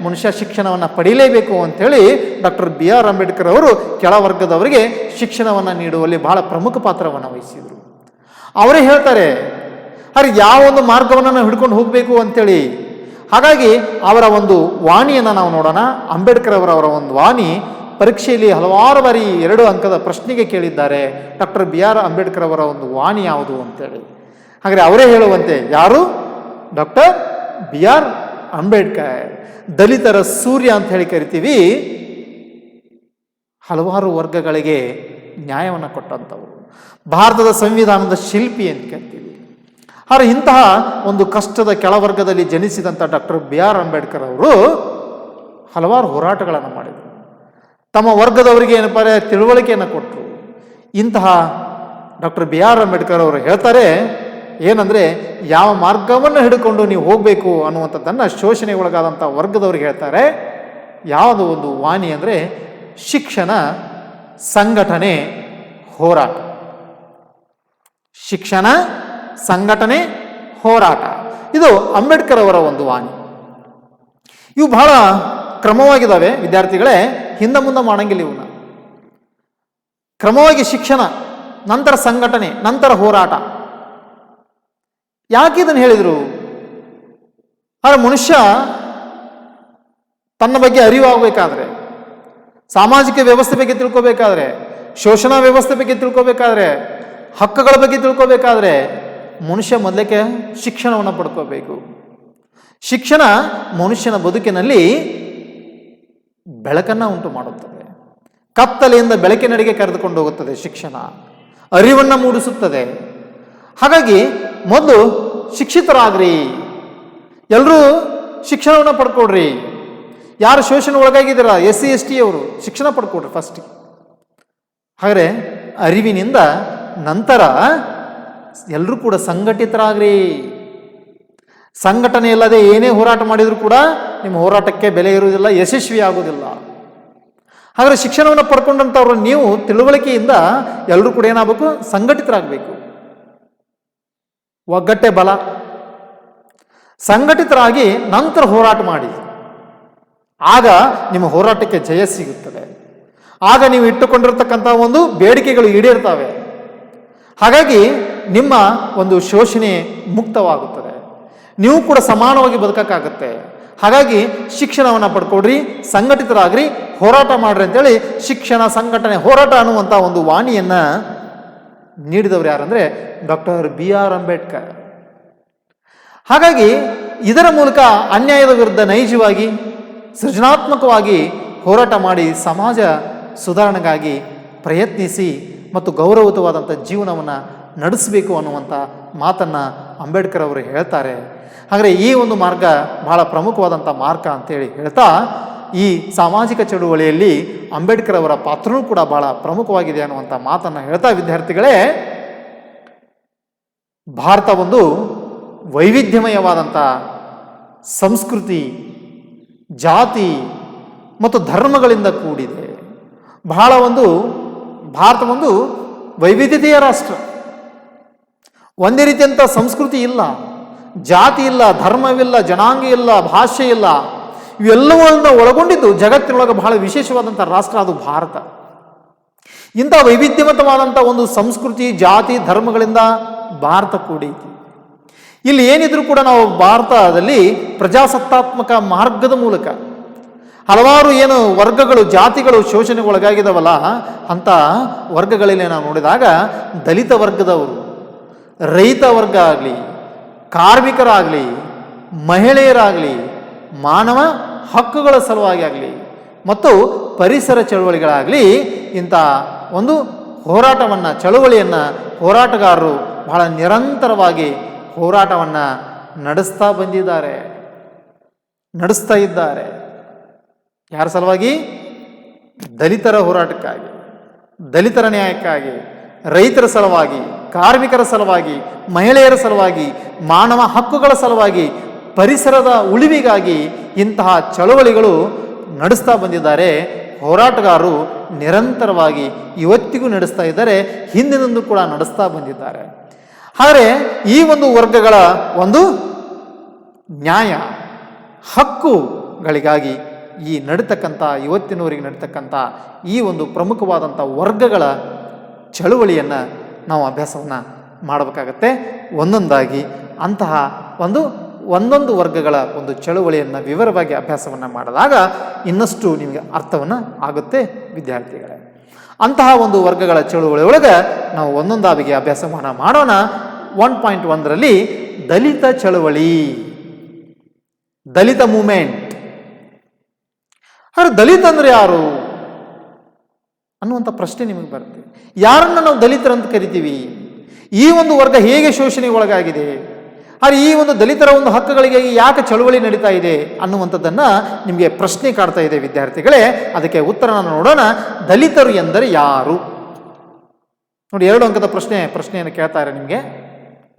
ಮನುಷ್ಯ ಶಿಕ್ಷಣವನ್ನು ಪಡೀಲೇಬೇಕು ಅಂಥೇಳಿ ಡಾಕ್ಟರ್ BR ಅಂಬೇಡ್ಕರ್ ಅವರು ಕೆಳವರ್ಗದವರಿಗೆ ಶಿಕ್ಷಣವನ್ನು ನೀಡುವಲ್ಲಿ ಬಹಳ ಪ್ರಮುಖ ಪಾತ್ರವನ್ನು ವಹಿಸಿದರು. ಅವರೇ ಹೇಳ್ತಾರೆ, ಅರೆ ಯಾವ ಒಂದು ಮಾರ್ಗವನ್ನು ನಾವು ಹಿಡ್ಕೊಂಡು ಹೋಗಬೇಕು ಅಂಥೇಳಿ. ಹಾಗಾಗಿ ಅವರ ಒಂದು ವಾಣಿಯನ್ನು ನಾವು ನೋಡೋಣ. ಅಂಬೇಡ್ಕರ್ ಅವರ ಒಂದು ವಾಣಿ ಪರೀಕ್ಷೆಯಲ್ಲಿ ಹಲವಾರು ಬಾರಿ 2 ಅಂಕದ ಪ್ರಶ್ನೆಗೆ ಕೇಳಿದ್ದಾರೆ. ಡಾಕ್ಟರ್ BR ಅಂಬೇಡ್ಕರ್ ಅವರ ಒಂದು ವಾಣಿ ಯಾವುದು ಅಂತೇಳಿ. ಹಾಗಾದರೆ ಅವರೇ ಹೇಳುವಂತೆ, ಯಾರು? Doctor BR Ambedkar. ದಲಿತರ ಸೂರ್ಯ ಅಂತ ಹೇಳಿ ಕರಿತೀವಿ. ಹಲವಾರು ವರ್ಗಗಳಿಗೆ ನ್ಯಾಯವನ್ನು ಕೊಟ್ಟಂಥವರು, ಭಾರತದ ಸಂವಿಧಾನದ ಶಿಲ್ಪಿ ಅಂತ ಕರಿತೀವಿ. ಆದರೆ ಇಂತಹ ಒಂದು ಕಷ್ಟದ ಕೆಳವರ್ಗದಲ್ಲಿ ಜನಿಸಿದಂಥ ಡಾಕ್ಟರ್ BR ಅಂಬೇಡ್ಕರ್ ಅವರು ಹಲವಾರು ಹೋರಾಟಗಳನ್ನು ಮಾಡಿದರು. ತಮ್ಮ ವರ್ಗದವರಿಗೆ ಏನಪ್ಪ ತಿಳುವಳಿಕೆಯನ್ನು ಕೊಟ್ಟರು. ಇಂತಹ ಡಾಕ್ಟರ್ BR ಅಂಬೇಡ್ಕರ್ ಅವರು ಹೇಳ್ತಾರೆ ಏನಂದರೆ, ಯಾವ ಮಾರ್ಗವನ್ನು ಹಿಡ್ಕೊಂಡು ನೀವು ಹೋಗಬೇಕು ಅನ್ನುವಂಥದ್ದನ್ನು ಶೋಷಣೆಗೆ ಒಳಗಾದಂಥ ವರ್ಗದವ್ರಿಗೆ ಹೇಳ್ತಾರೆ. ಯಾವುದು ಒಂದು ವಾಣಿ ಅಂದರೆ ಶಿಕ್ಷಣ, ಸಂಘಟನೆ, ಹೋರಾಟ. ಶಿಕ್ಷಣ, ಸಂಘಟನೆ, ಹೋರಾಟ, ಇದು ಅಂಬೇಡ್ಕರ್ ಅವರ ಒಂದು ವಾಣಿ. ಇವು ಬಹಳ ಕ್ರಮವಾಗಿದ್ದಾವೆ ವಿದ್ಯಾರ್ಥಿಗಳೇ, ಹಿಂದೆ ಮುಂದೆ ಮಾಡಂಗಿಲ್ಲ. ಇವನ್ನ ಕ್ರಮವಾಗಿ ಶಿಕ್ಷಣ, ನಂತರ ಸಂಘಟನೆ, ನಂತರ ಹೋರಾಟ. ಯಾಕೆ ಇದನ್ನು ಹೇಳಿದರು? ಆದರೆ ಮನುಷ್ಯ ತನ್ನ ಬಗ್ಗೆ ಅರಿವಾಗಬೇಕಾದ್ರೆ, ಸಾಮಾಜಿಕ ವ್ಯವಸ್ಥೆ ಬಗ್ಗೆ ತಿಳ್ಕೋಬೇಕಾದ್ರೆ, ಶೋಷಣಾ ವ್ಯವಸ್ಥೆ ಬಗ್ಗೆ ತಿಳ್ಕೋಬೇಕಾದ್ರೆ, ಹಕ್ಕುಗಳ ಬಗ್ಗೆ ತಿಳ್ಕೋಬೇಕಾದ್ರೆ ಮನುಷ್ಯ ಮೊದಲಕ್ಕೆ ಶಿಕ್ಷಣವನ್ನು ಪಡ್ಕೋಬೇಕು. ಶಿಕ್ಷಣ ಮನುಷ್ಯನ ಬದುಕಿನಲ್ಲಿ ಬೆಳಕನ್ನು ಉಂಟು ಮಾಡುತ್ತದೆ. ಕತ್ತಲೆಯಿಂದ ಬೆಳಕಿನಡೆಗೆ ಕರೆದುಕೊಂಡು ಹೋಗುತ್ತದೆ ಶಿಕ್ಷಣ, ಅರಿವನ್ನು ಮೂಡಿಸುತ್ತದೆ. ಹಾಗಾಗಿ ಮೊದಲು ಶಿಕ್ಷಿತರಾಗ್ರಿ, ಎಲ್ಲರೂ ಶಿಕ್ಷಣವನ್ನು ಪಡ್ಕೊಡ್ರಿ. ಯಾರು ಶೋಷಣೆ ಒಳಗಾಗಿದ್ದೀರ SC ST ಅವರು ಶಿಕ್ಷಣ ಪಡ್ಕೊಡ್ರಿ ಫಸ್ಟಿಗೆ. ಹಾಗಾದರೆ ಅರಿವಿನಿಂದ ನಂತರ ಎಲ್ಲರೂ ಕೂಡ ಸಂಘಟಿತರಾಗ್ರಿ. ಸಂಘಟನೆ ಇಲ್ಲದೆ ಏನೇ ಹೋರಾಟ ಮಾಡಿದರೂ ಕೂಡ ನಿಮ್ಮ ಹೋರಾಟಕ್ಕೆ ಬೆಲೆ ಇರುವುದಿಲ್ಲ, ಯಶಸ್ವಿ ಆಗುವುದಿಲ್ಲ. ಹಾಗಾದರೆ ಶಿಕ್ಷಣವನ್ನು ಪಡ್ಕೊಂಡಂಥವ್ರು ನೀವು ತಿಳುವಳಿಕೆಯಿಂದ ಎಲ್ಲರೂ ಕೂಡ ಏನಾಗಬೇಕು? ಸಂಘಟಿತರಾಗಬೇಕು. ಒಗ್ಗಟ್ಟೆ ಬಲ. ಸಂಘಟಿತರಾಗಿ ನಂತರ ಹೋರಾಟ ಮಾಡಿ, ಆಗ ನಿಮ್ಮ ಹೋರಾಟಕ್ಕೆ ಜಯ ಸಿಗುತ್ತದೆ. ಆಗ ನೀವು ಇಟ್ಟುಕೊಂಡಿರ್ತಕ್ಕಂಥ ಒಂದು ಬೇಡಿಕೆಗಳು ಈಡೇರ್ತವೆ. ಹಾಗಾಗಿ ನಿಮ್ಮ ಒಂದು ಶೋಷಣೆ ಮುಕ್ತವಾಗುತ್ತದೆ, ನೀವು ಕೂಡ ಸಮಾನವಾಗಿ ಬದುಕಕ್ಕಾಗತ್ತೆ. ಹಾಗಾಗಿ ಶಿಕ್ಷಣವನ್ನು ಪಡ್ಕೊಡ್ರಿ, ಸಂಘಟಿತರಾಗ್ರಿ, ಹೋರಾಟ ಮಾಡ್ರಿ ಅಂತೇಳಿ ಶಿಕ್ಷಣ, ಸಂಘಟನೆ, ಹೋರಾಟ ಅನ್ನುವಂಥ ಒಂದು ವಾಣಿಯನ್ನು ನೀಡಿದವರು ಯಾರಂದರೆ ಡಾಕ್ಟರ್ BR ಅಂಬೇಡ್ಕರ್. ಹಾಗಾಗಿ ಇದರ ಮೂಲಕ ಅನ್ಯಾಯದ ವಿರುದ್ಧ ನೈಜವಾಗಿ ಸೃಜನಾತ್ಮಕವಾಗಿ ಹೋರಾಟ ಮಾಡಿ ಸಮಾಜ ಸುಧಾರಣೆಗಾಗಿ ಪ್ರಯತ್ನಿಸಿ ಮತ್ತು ಗೌರವಯುತವಾದಂಥ ಜೀವನವನ್ನು ನಡೆಸಬೇಕು ಅನ್ನುವಂಥ ಮಾತನ್ನು ಅಂಬೇಡ್ಕರ್ ಅವರು ಹೇಳ್ತಾರೆ. ಹಾಗಾದರೆ ಈ ಒಂದು ಮಾರ್ಗ ಬಹಳ ಪ್ರಮುಖವಾದಂಥ ಮಾರ್ಗ ಅಂತೇಳಿ ಹೇಳ್ತಾ, ಈ ಸಾಮಾಜಿಕ ಚಳುವಳಿಯಲ್ಲಿ ಅಂಬೇಡ್ಕರ್ ಅವರ ಪಾತ್ರವೂ ಕೂಡ ಬಹಳ ಪ್ರಮುಖವಾಗಿದೆ ಅನ್ನುವಂಥ ಮಾತನ್ನು ಹೇಳ್ತಾ, ವಿದ್ಯಾರ್ಥಿಗಳೇ, ಭಾರತ ಒಂದು ವೈವಿಧ್ಯಮಯವಾದಂಥ ಸಂಸ್ಕೃತಿ, ಜಾತಿ ಮತ್ತು ಧರ್ಮಗಳಿಂದ ಕೂಡಿದೆ. ಭಾರತ ಒಂದು ವೈವಿಧ್ಯತೆಯ ರಾಷ್ಟ್ರ. ಒಂದೇ ರೀತಿಯಂಥ ಸಂಸ್ಕೃತಿ ಇಲ್ಲ, ಜಾತಿ ಇಲ್ಲ, ಧರ್ಮವಿಲ್ಲ, ಜನಾಂಗ ಇಲ್ಲ, ಭಾಷೆ ಇಲ್ಲ. ಇವೆಲ್ಲವನ್ನು ಒಳಗೊಂಡಿದ್ದು ಜಗತ್ತಿನೊಳಗೆ ಬಹಳ ವಿಶೇಷವಾದಂಥ ರಾಷ್ಟ್ರ ಅದು ಭಾರತ. ಇಂಥ ವೈವಿಧ್ಯಮತವಾದಂಥ ಒಂದು ಸಂಸ್ಕೃತಿ, ಜಾತಿ, ಧರ್ಮಗಳಿಂದ ಭಾರತ ಕೂಡೈತಿ. ಇಲ್ಲಿ ಏನಿದ್ರು ಕೂಡ ನಾವು ಭಾರತದಲ್ಲಿ ಪ್ರಜಾಸತ್ತಾತ್ಮಕ ಮಾರ್ಗದ ಮೂಲಕ ಹಲವಾರು ಏನು ವರ್ಗಗಳು, ಜಾತಿಗಳು ಶೋಷಣೆಗೊಳಗಾಗಿದ್ದಾವಲ್ಲ, ಅಂಥ ವರ್ಗಗಳಲ್ಲಿ ನಾವು ನೋಡಿದಾಗ ದಲಿತ ವರ್ಗದವರು, ರೈತ ವರ್ಗ ಆಗಲಿ, ಕಾರ್ಮಿಕರಾಗಲಿ, ಮಹಿಳೆಯರಾಗಲಿ, ಮಾನವ ಹಕ್ಕುಗಳ ಸಲುವಾಗಿ ಆಗಲಿ ಮತ್ತು ಪರಿಸರ ಚಳುವಳಿಗಳಾಗಲಿ ಇಂಥ ಒಂದು ಹೋರಾಟವನ್ನು, ಚಳುವಳಿಯನ್ನು ಹೋರಾಟಗಾರರು ಬಹಳ ನಿರಂತರವಾಗಿ ಹೋರಾಟವನ್ನು ನಡೆಸ್ತಾ ಇದ್ದಾರೆ. ಯಾರ ಸಲುವಾಗಿ? ದಲಿತರ ಹೋರಾಟಕ್ಕಾಗಿ, ದಲಿತರ ನ್ಯಾಯಕ್ಕಾಗಿ, ರೈತರ ಸಲುವಾಗಿ, ಕಾರ್ಮಿಕರ ಸಲುವಾಗಿ, ಮಹಿಳೆಯರ ಸಲುವಾಗಿ, ಮಾನವ ಹಕ್ಕುಗಳ ಸಲುವಾಗಿ, ಪರಿಸರದ ಉಳಿವಿಗಾಗಿ ಇಂತಹ ಚಳವಳಿಗಳು ನಡೆಸ್ತಾ ಬಂದಿದ್ದಾರೆ. ಹೋರಾಟಗಾರರು ನಿರಂತರವಾಗಿ ಇವತ್ತಿಗೂ ನಡೆಸ್ತಾ ಇದ್ದಾರೆ, ಹಿಂದಿನಿಂದ ಕೂಡ ನಡೆಸ್ತಾ ಬಂದಿದ್ದಾರೆ. ಆದರೆ ಈ ಒಂದು ವರ್ಗಗಳ ಒಂದು ನ್ಯಾಯ, ಹಕ್ಕುಗಳಿಗಾಗಿ ಈ ನಡೀತಕ್ಕಂಥ, ಇವತ್ತಿನವರೆಗೆ ನಡೀತಕ್ಕಂಥ ಈ ಒಂದು ಪ್ರಮುಖವಾದಂಥ ವರ್ಗಗಳ ಚಳುವಳಿಯನ್ನು ನಾವು ಅಭ್ಯಾಸವನ್ನು ಮಾಡಬೇಕಾಗತ್ತೆ. ಒಂದೊಂದಾಗಿ ಅಂತಹ ಒಂದೊಂದು ವರ್ಗಗಳ ಒಂದು ಚಳುವಳಿಯನ್ನು ವಿವರವಾಗಿ ಅಭ್ಯಾಸವನ್ನು ಮಾಡಿದಾಗ ಇನ್ನಷ್ಟು ನಿಮಗೆ ಅರ್ಥವನ್ನು ಆಗುತ್ತೆ ವಿದ್ಯಾರ್ಥಿಗಳೇ. ಅಂತಹ ಒಂದು ವರ್ಗಗಳ ಚಳುವಳಿಯೊಳಗೆ ನಾವು ಒಂದೊಂದಾಗಿ ಅಭ್ಯಾಸವನ್ನು ಮಾಡೋಣ. 1.1ರಲ್ಲಿ ದಲಿತ ಚಳುವಳಿ, ದಲಿತ ಮೂಮೆಂಟ್. ಆದರೆ ದಲಿತ ಅಂದರೆ ಯಾರು ಅನ್ನುವಂಥ ಪ್ರಶ್ನೆ ನಿಮಗೆ ಬರುತ್ತೆ. ಯಾರನ್ನು ನಾವು ದಲಿತರಂತ ಕರಿತೀವಿ? ಈ ಒಂದು ವರ್ಗ ಹೇಗೆ ಶೋಷಣೆಗೆ ಒಳಗಾಗಿದೆ? ಆದರೆ ಈ ಒಂದು ದಲಿತರ ಒಂದು ಹಕ್ಕುಗಳಿಗೆ ಯಾಕೆ ಚಳುವಳಿ ನಡೀತಾ ಇದೆ ಅನ್ನುವಂಥದ್ದನ್ನು ನಿಮಗೆ ಪ್ರಶ್ನೆ ಕಾಡ್ತಾ ಇದೆ ವಿದ್ಯಾರ್ಥಿಗಳೇ. ಅದಕ್ಕೆ ಉತ್ತರನ ನೋಡೋಣ. ದಲಿತರು ಎಂದರೆ ಯಾರು? ನೋಡಿ, 2 ಅಂಕದ ಪ್ರಶ್ನೆಯನ್ನು ಕೇಳ್ತಾರೆ ನಿಮಗೆ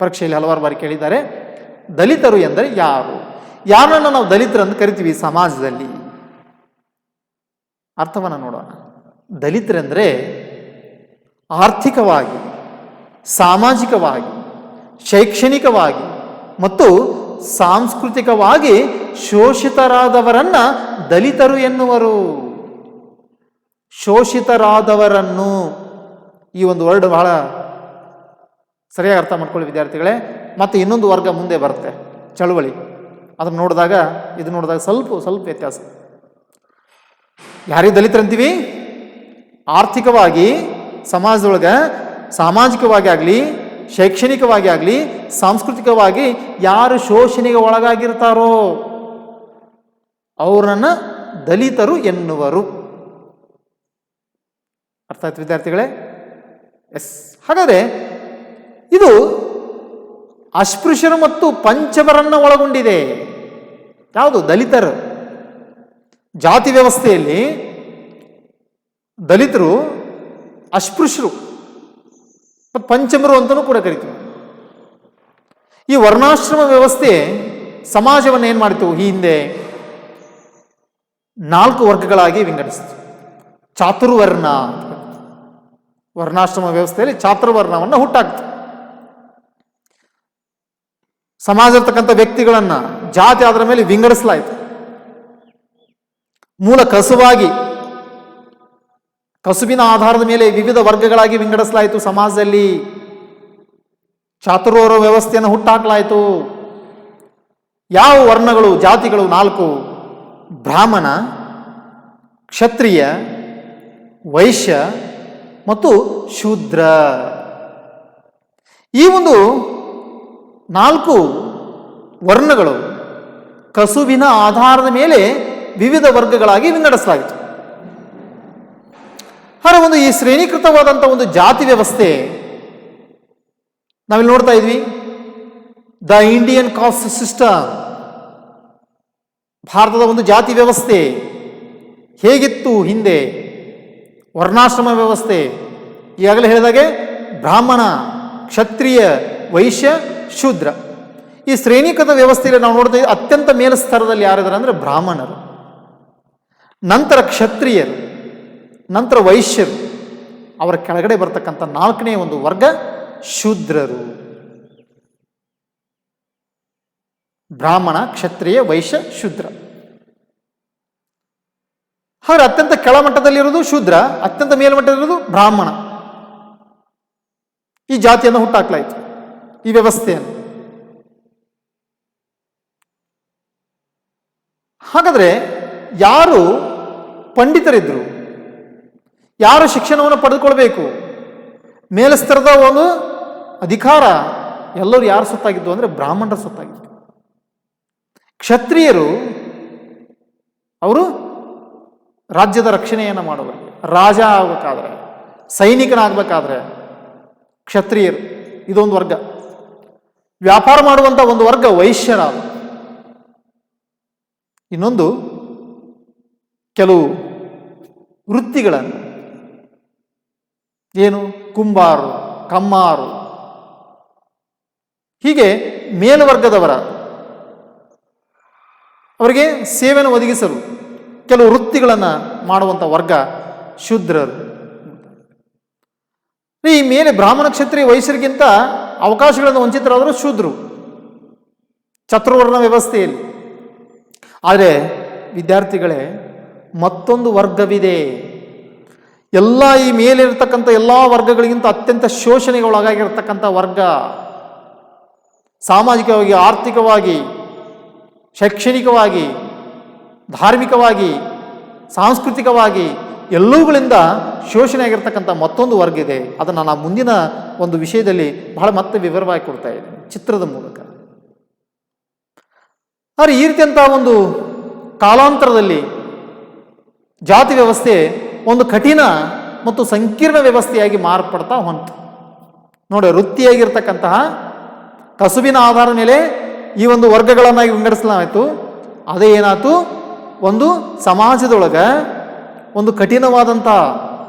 ಪರೀಕ್ಷೆಯಲ್ಲಿ ಹಲವಾರು ಬಾರಿ ಕೇಳಿದ್ದಾರೆ. ದಲಿತರು ಎಂದರೆ ಯಾರು? ಯಾರನ್ನು ನಾವು ದಲಿತರಂತ ಕರಿತೀವಿ ಸಮಾಜದಲ್ಲಿ? ಅರ್ಥವನ್ನು ನೋಡೋಣ. ದಲಿತರೆಂದರೆ ಆರ್ಥಿಕವಾಗಿ, ಸಾಮಾಜಿಕವಾಗಿ, ಶೈಕ್ಷಣಿಕವಾಗಿ ಮತ್ತು ಸಾಂಸ್ಕೃತಿಕವಾಗಿ ಶೋಷಿತರಾದವರನ್ನ ದಲಿತರು ಎನ್ನುವರು. ಶೋಷಿತರಾದವರನ್ನು ಈ ಒಂದು ವರ್ಡ್ ಬಹಳ ಸರಿಯಾಗಿ ಅರ್ಥ ಮಾಡ್ಕೊಳ್ಳಿ ವಿದ್ಯಾರ್ಥಿಗಳೇ. ಮತ್ತು ಇನ್ನೊಂದು ವರ್ಗ ಮುಂದೆ ಬರುತ್ತೆ, ಚಳುವಳಿ. ಅದನ್ನು ನೋಡಿದಾಗ ಇದು ನೋಡಿದಾಗ ಸ್ವಲ್ಪ ವ್ಯತ್ಯಾಸ. ಯಾರಿಗೆ ದಲಿತರಂತೀವಿ? ಆರ್ಥಿಕವಾಗಿ ಸಮಾಜದೊಳಗೆ ಸಾಮಾಜಿಕವಾಗಿ ಆಗಲಿ, ಶೈಕ್ಷಣಿಕವಾಗಿ ಆಗಲಿ, ಸಾಂಸ್ಕೃತಿಕವಾಗಿ ಯಾರು ಶೋಷಣೆಗೆ ಒಳಗಾಗಿರ್ತಾರೋ ಅವರನ್ನು ದಲಿತರು ಎನ್ನುವರು. ಅರ್ಥ ಆಯ್ತು ವಿದ್ಯಾರ್ಥಿಗಳೇ? ಎಸ್. ಹಾಗಾದರೆ ಇದು ಅಸ್ಪೃಶ್ಯರು ಮತ್ತು ಪಂಚಮರನ್ನು ಒಳಗೊಂಡಿದೆ. ಯಾವುದು? ದಲಿತರು. ಜಾತಿ ವ್ಯವಸ್ಥೆಯಲ್ಲಿ ದಲಿತರು, ಅಸ್ಪೃಶ್ಯರು ಮತ್ತು ಪಂಚಮರು ಅಂತಲೂ ಕೂಡ ಕರಿತೀವಿ. ಈ ವರ್ಣಾಶ್ರಮ ವ್ಯವಸ್ಥೆ ಸಮಾಜವನ್ನು ಏನು ಮಾಡಿತು? ಈ ಹಿಂದೆ 4 ವರ್ಗಗಳಾಗಿ ವಿಂಗಡಿಸಿತು. ಚಾತುರ್ವರ್ಣ, ವರ್ಣಾಶ್ರಮ ವ್ಯವಸ್ಥೆಯಲ್ಲಿ ಚಾತುರ್ವರ್ಣವನ್ನು ಹುಟ್ಟಾಕ್ತು. ಸಮಾಜದರ್ತಕ್ಕಂಥ ವ್ಯಕ್ತಿಗಳನ್ನು ಜಾತಿ ಅದರ ಮೇಲೆ ವಿಂಗಡಿಸಲಾಯಿತು. ಮೂಲ ಕಸುಬಿನ ಆಧಾರದ ಮೇಲೆ ವಿವಿಧ ವರ್ಗಗಳಾಗಿ ವಿಂಗಡಿಸಲಾಯಿತು. ಸಮಾಜದಲ್ಲಿ ಚಾತುರ್ವರ್ಣ ವ್ಯವಸ್ಥೆಯನ್ನು ಹುಟ್ಟಾಕಲಾಯಿತು. ಯಾವ ವರ್ಣಗಳು, ಜಾತಿಗಳು? 4: ಬ್ರಾಹ್ಮಣ, ಕ್ಷತ್ರಿಯ, ವೈಶ್ಯ ಮತ್ತು ಶೂದ್ರ. ಈ ಒಂದು 4 ವರ್ಣಗಳು ಕಸುಬಿನ ಆಧಾರದ ಮೇಲೆ ವಿವಿಧ ವರ್ಗಗಳಾಗಿ ವಿಂಗಡಿಸಲಾಯಿತು. ಹಾಗೆ ಒಂದು ಈ ಶ್ರೇಣೀಕೃತವಾದಂಥ ಒಂದು ಜಾತಿ ವ್ಯವಸ್ಥೆ ನಾವಿಲ್ಲಿ ನೋಡ್ತಾ ಇದ್ವಿ. ದ ಇಂಡಿಯನ್ ಕಾಸ್ಟ್ ಸಿಸ್ಟಮ್, ಭಾರತದ ಒಂದು ಜಾತಿ ವ್ಯವಸ್ಥೆ ಹೇಗಿತ್ತು ಹಿಂದೆ? ವರ್ಣಾಶ್ರಮ ವ್ಯವಸ್ಥೆ. ಈಗಾಗಲೇ ಹೇಳಿದಾಗೆ ಬ್ರಾಹ್ಮಣ, ಕ್ಷತ್ರಿಯ, ವೈಶ್ಯ, ಶೂದ್ರ. ಈ ಶ್ರೇಣೀಕೃತ ವ್ಯವಸ್ಥೆಯಲ್ಲಿ ನಾವು ನೋಡ್ತಾ ಇದ್ದೀವಿ, ಅತ್ಯಂತ ಮೇಲ್ಸ್ತರದಲ್ಲಿ ಯಾರಿದ್ದಾರೆ ಅಂದರೆ ಬ್ರಾಹ್ಮಣರು, ನಂತರ ಕ್ಷತ್ರಿಯರು, ನಂತರ ವೈಶ್ಯರು. ಅವರ ಕೆಳಗಡೆ ಬರ್ತಕ್ಕಂಥ 4ನೇ ಒಂದು ವರ್ಗ ಶೂದ್ರರು. ಬ್ರಾಹ್ಮಣ, ಕ್ಷತ್ರಿಯ, ವೈಶ್ಯ, ಶೂದ್ರ. ಹಾಗೆ ಅತ್ಯಂತ ಕೆಳಮಟ್ಟದಲ್ಲಿರೋದು ಶೂದ್ರ, ಅತ್ಯಂತ ಮೇಲ್ಮಟ್ಟದಲ್ಲಿರೋದು ಬ್ರಾಹ್ಮಣ. ಈ ಜಾತಿಯನ್ನು ಹುಟ್ಟಾಕ್ಲಾಯಿತು, ಈ ವ್ಯವಸ್ಥೆಯನ್ನು. ಹಾಗಾದರೆ ಯಾರು ಪಂಡಿತರಿದ್ರು, ಯಾರು ಶಿಕ್ಷಣವನ್ನು ಪಡೆದುಕೊಳ್ಬೇಕು, ಮೇಲ್ಸ್ತರದ ಒಂದು ಅಧಿಕಾರ ಎಲ್ಲರೂ ಯಾರು ಸುತ್ತಾಗಿದ್ದು ಅಂದರೆ ಬ್ರಾಹ್ಮಣರ ಸುತ್ತಾಗಿದ್ದು. ಕ್ಷತ್ರಿಯರು ಅವರು ರಾಜ್ಯದ ರಕ್ಷಣೆಯನ್ನು ಮಾಡುವರು. ರಾಜ ಆಗಬೇಕಾದ್ರೆ, ಸೈನಿಕನಾಗಬೇಕಾದ್ರೆ ಕ್ಷತ್ರಿಯರು ಇದೊಂದು ವರ್ಗ. ವ್ಯಾಪಾರ ಮಾಡುವಂಥ ಒಂದು ವರ್ಗ ವೈಶ್ಯರ. ಇನ್ನೊಂದು ಕೆಲವು ವೃತ್ತಿಗಳನ್ನು, ಏನು? ಕುಂಬಾರು, ಕಮ್ಮಾರು, ಹೀಗೆ ಮೇಲ್ವರ್ಗದವರ ಅವರಿಗೆ ಸೇವೆಯನ್ನು ಒದಗಿಸಲು ಕೆಲವು ವೃತ್ತಿಗಳನ್ನು ಮಾಡುವಂಥ ವರ್ಗ ಶೂದ್ರರು. ಈ ಮೇಲೆ ಬ್ರಾಹ್ಮಣ, ಕ್ಷತ್ರಿಯ, ವೈಶ್ಯರಿಗಿಂತ ಅವಕಾಶಗಳನ್ನು ವಂಚಿತರಾದರೂ ಶೂದ್ರರು ಚಾತುರ್ವರ್ಣ ವ್ಯವಸ್ಥೆಯಲ್ಲಿ. ಆದರೆ ವಿದ್ಯಾರ್ಥಿಗಳೇ, ಮತ್ತೊಂದು ವರ್ಗವಿದೆ. ಎಲ್ಲ ಈ ಮೇಲಿರ್ತಕ್ಕಂಥ ಎಲ್ಲ ವರ್ಗಗಳಿಗಿಂತ ಅತ್ಯಂತ ಶೋಷಣೆಗೆ ಒಳಗಾಗಿರ್ತಕ್ಕಂಥ ವರ್ಗ. ಸಾಮಾಜಿಕವಾಗಿ, ಆರ್ಥಿಕವಾಗಿ, ಶೈಕ್ಷಣಿಕವಾಗಿ, ಧಾರ್ಮಿಕವಾಗಿ, ಸಾಂಸ್ಕೃತಿಕವಾಗಿ ಎಲ್ಲವುಗಳಿಂದ ಶೋಷಣೆ ಆಗಿರ್ತಕ್ಕಂಥ ಮತ್ತೊಂದು ವರ್ಗ ಇದೆ. ಅದನ್ನು ನಾನು ಮುಂದಿನ ಒಂದು ವಿಷಯದಲ್ಲಿ ಬಹಳ ಮತ್ತೆ ವಿವರವಾಗಿ ಕೊಡ್ತಾ ಇದ್ದೀನಿ ಚಿತ್ರದ ಮೂಲಕ. ಆದರೆ ಈ ರೀತಿಯಂಥ ಒಂದು ಕಾಲಾಂತರದಲ್ಲಿ ಜಾತಿ ವ್ಯವಸ್ಥೆ ಒಂದು ಕಠಿಣ ಮತ್ತು ಸಂಕೀರ್ಣ ವ್ಯವಸ್ಥೆಯಾಗಿ ಮಾರ್ಪಡ್ತಾ ಹೊಂತು. ನೋಡಿ, ವೃತ್ತಿಯಾಗಿರ್ತಕ್ಕಂತಹ ಕಸುಬಿನ ಆಧಾರದ ಮೇಲೆ ಈ ಒಂದು ವರ್ಗಗಳನ್ನಾಗಿ ವಿಂಗಡಿಸಲಾಯಿತು. ಅದೇ ಏನಾಯ್ತು? ಒಂದು ಸಮಾಜದೊಳಗೆ ಒಂದು ಕಠಿಣವಾದಂಥ,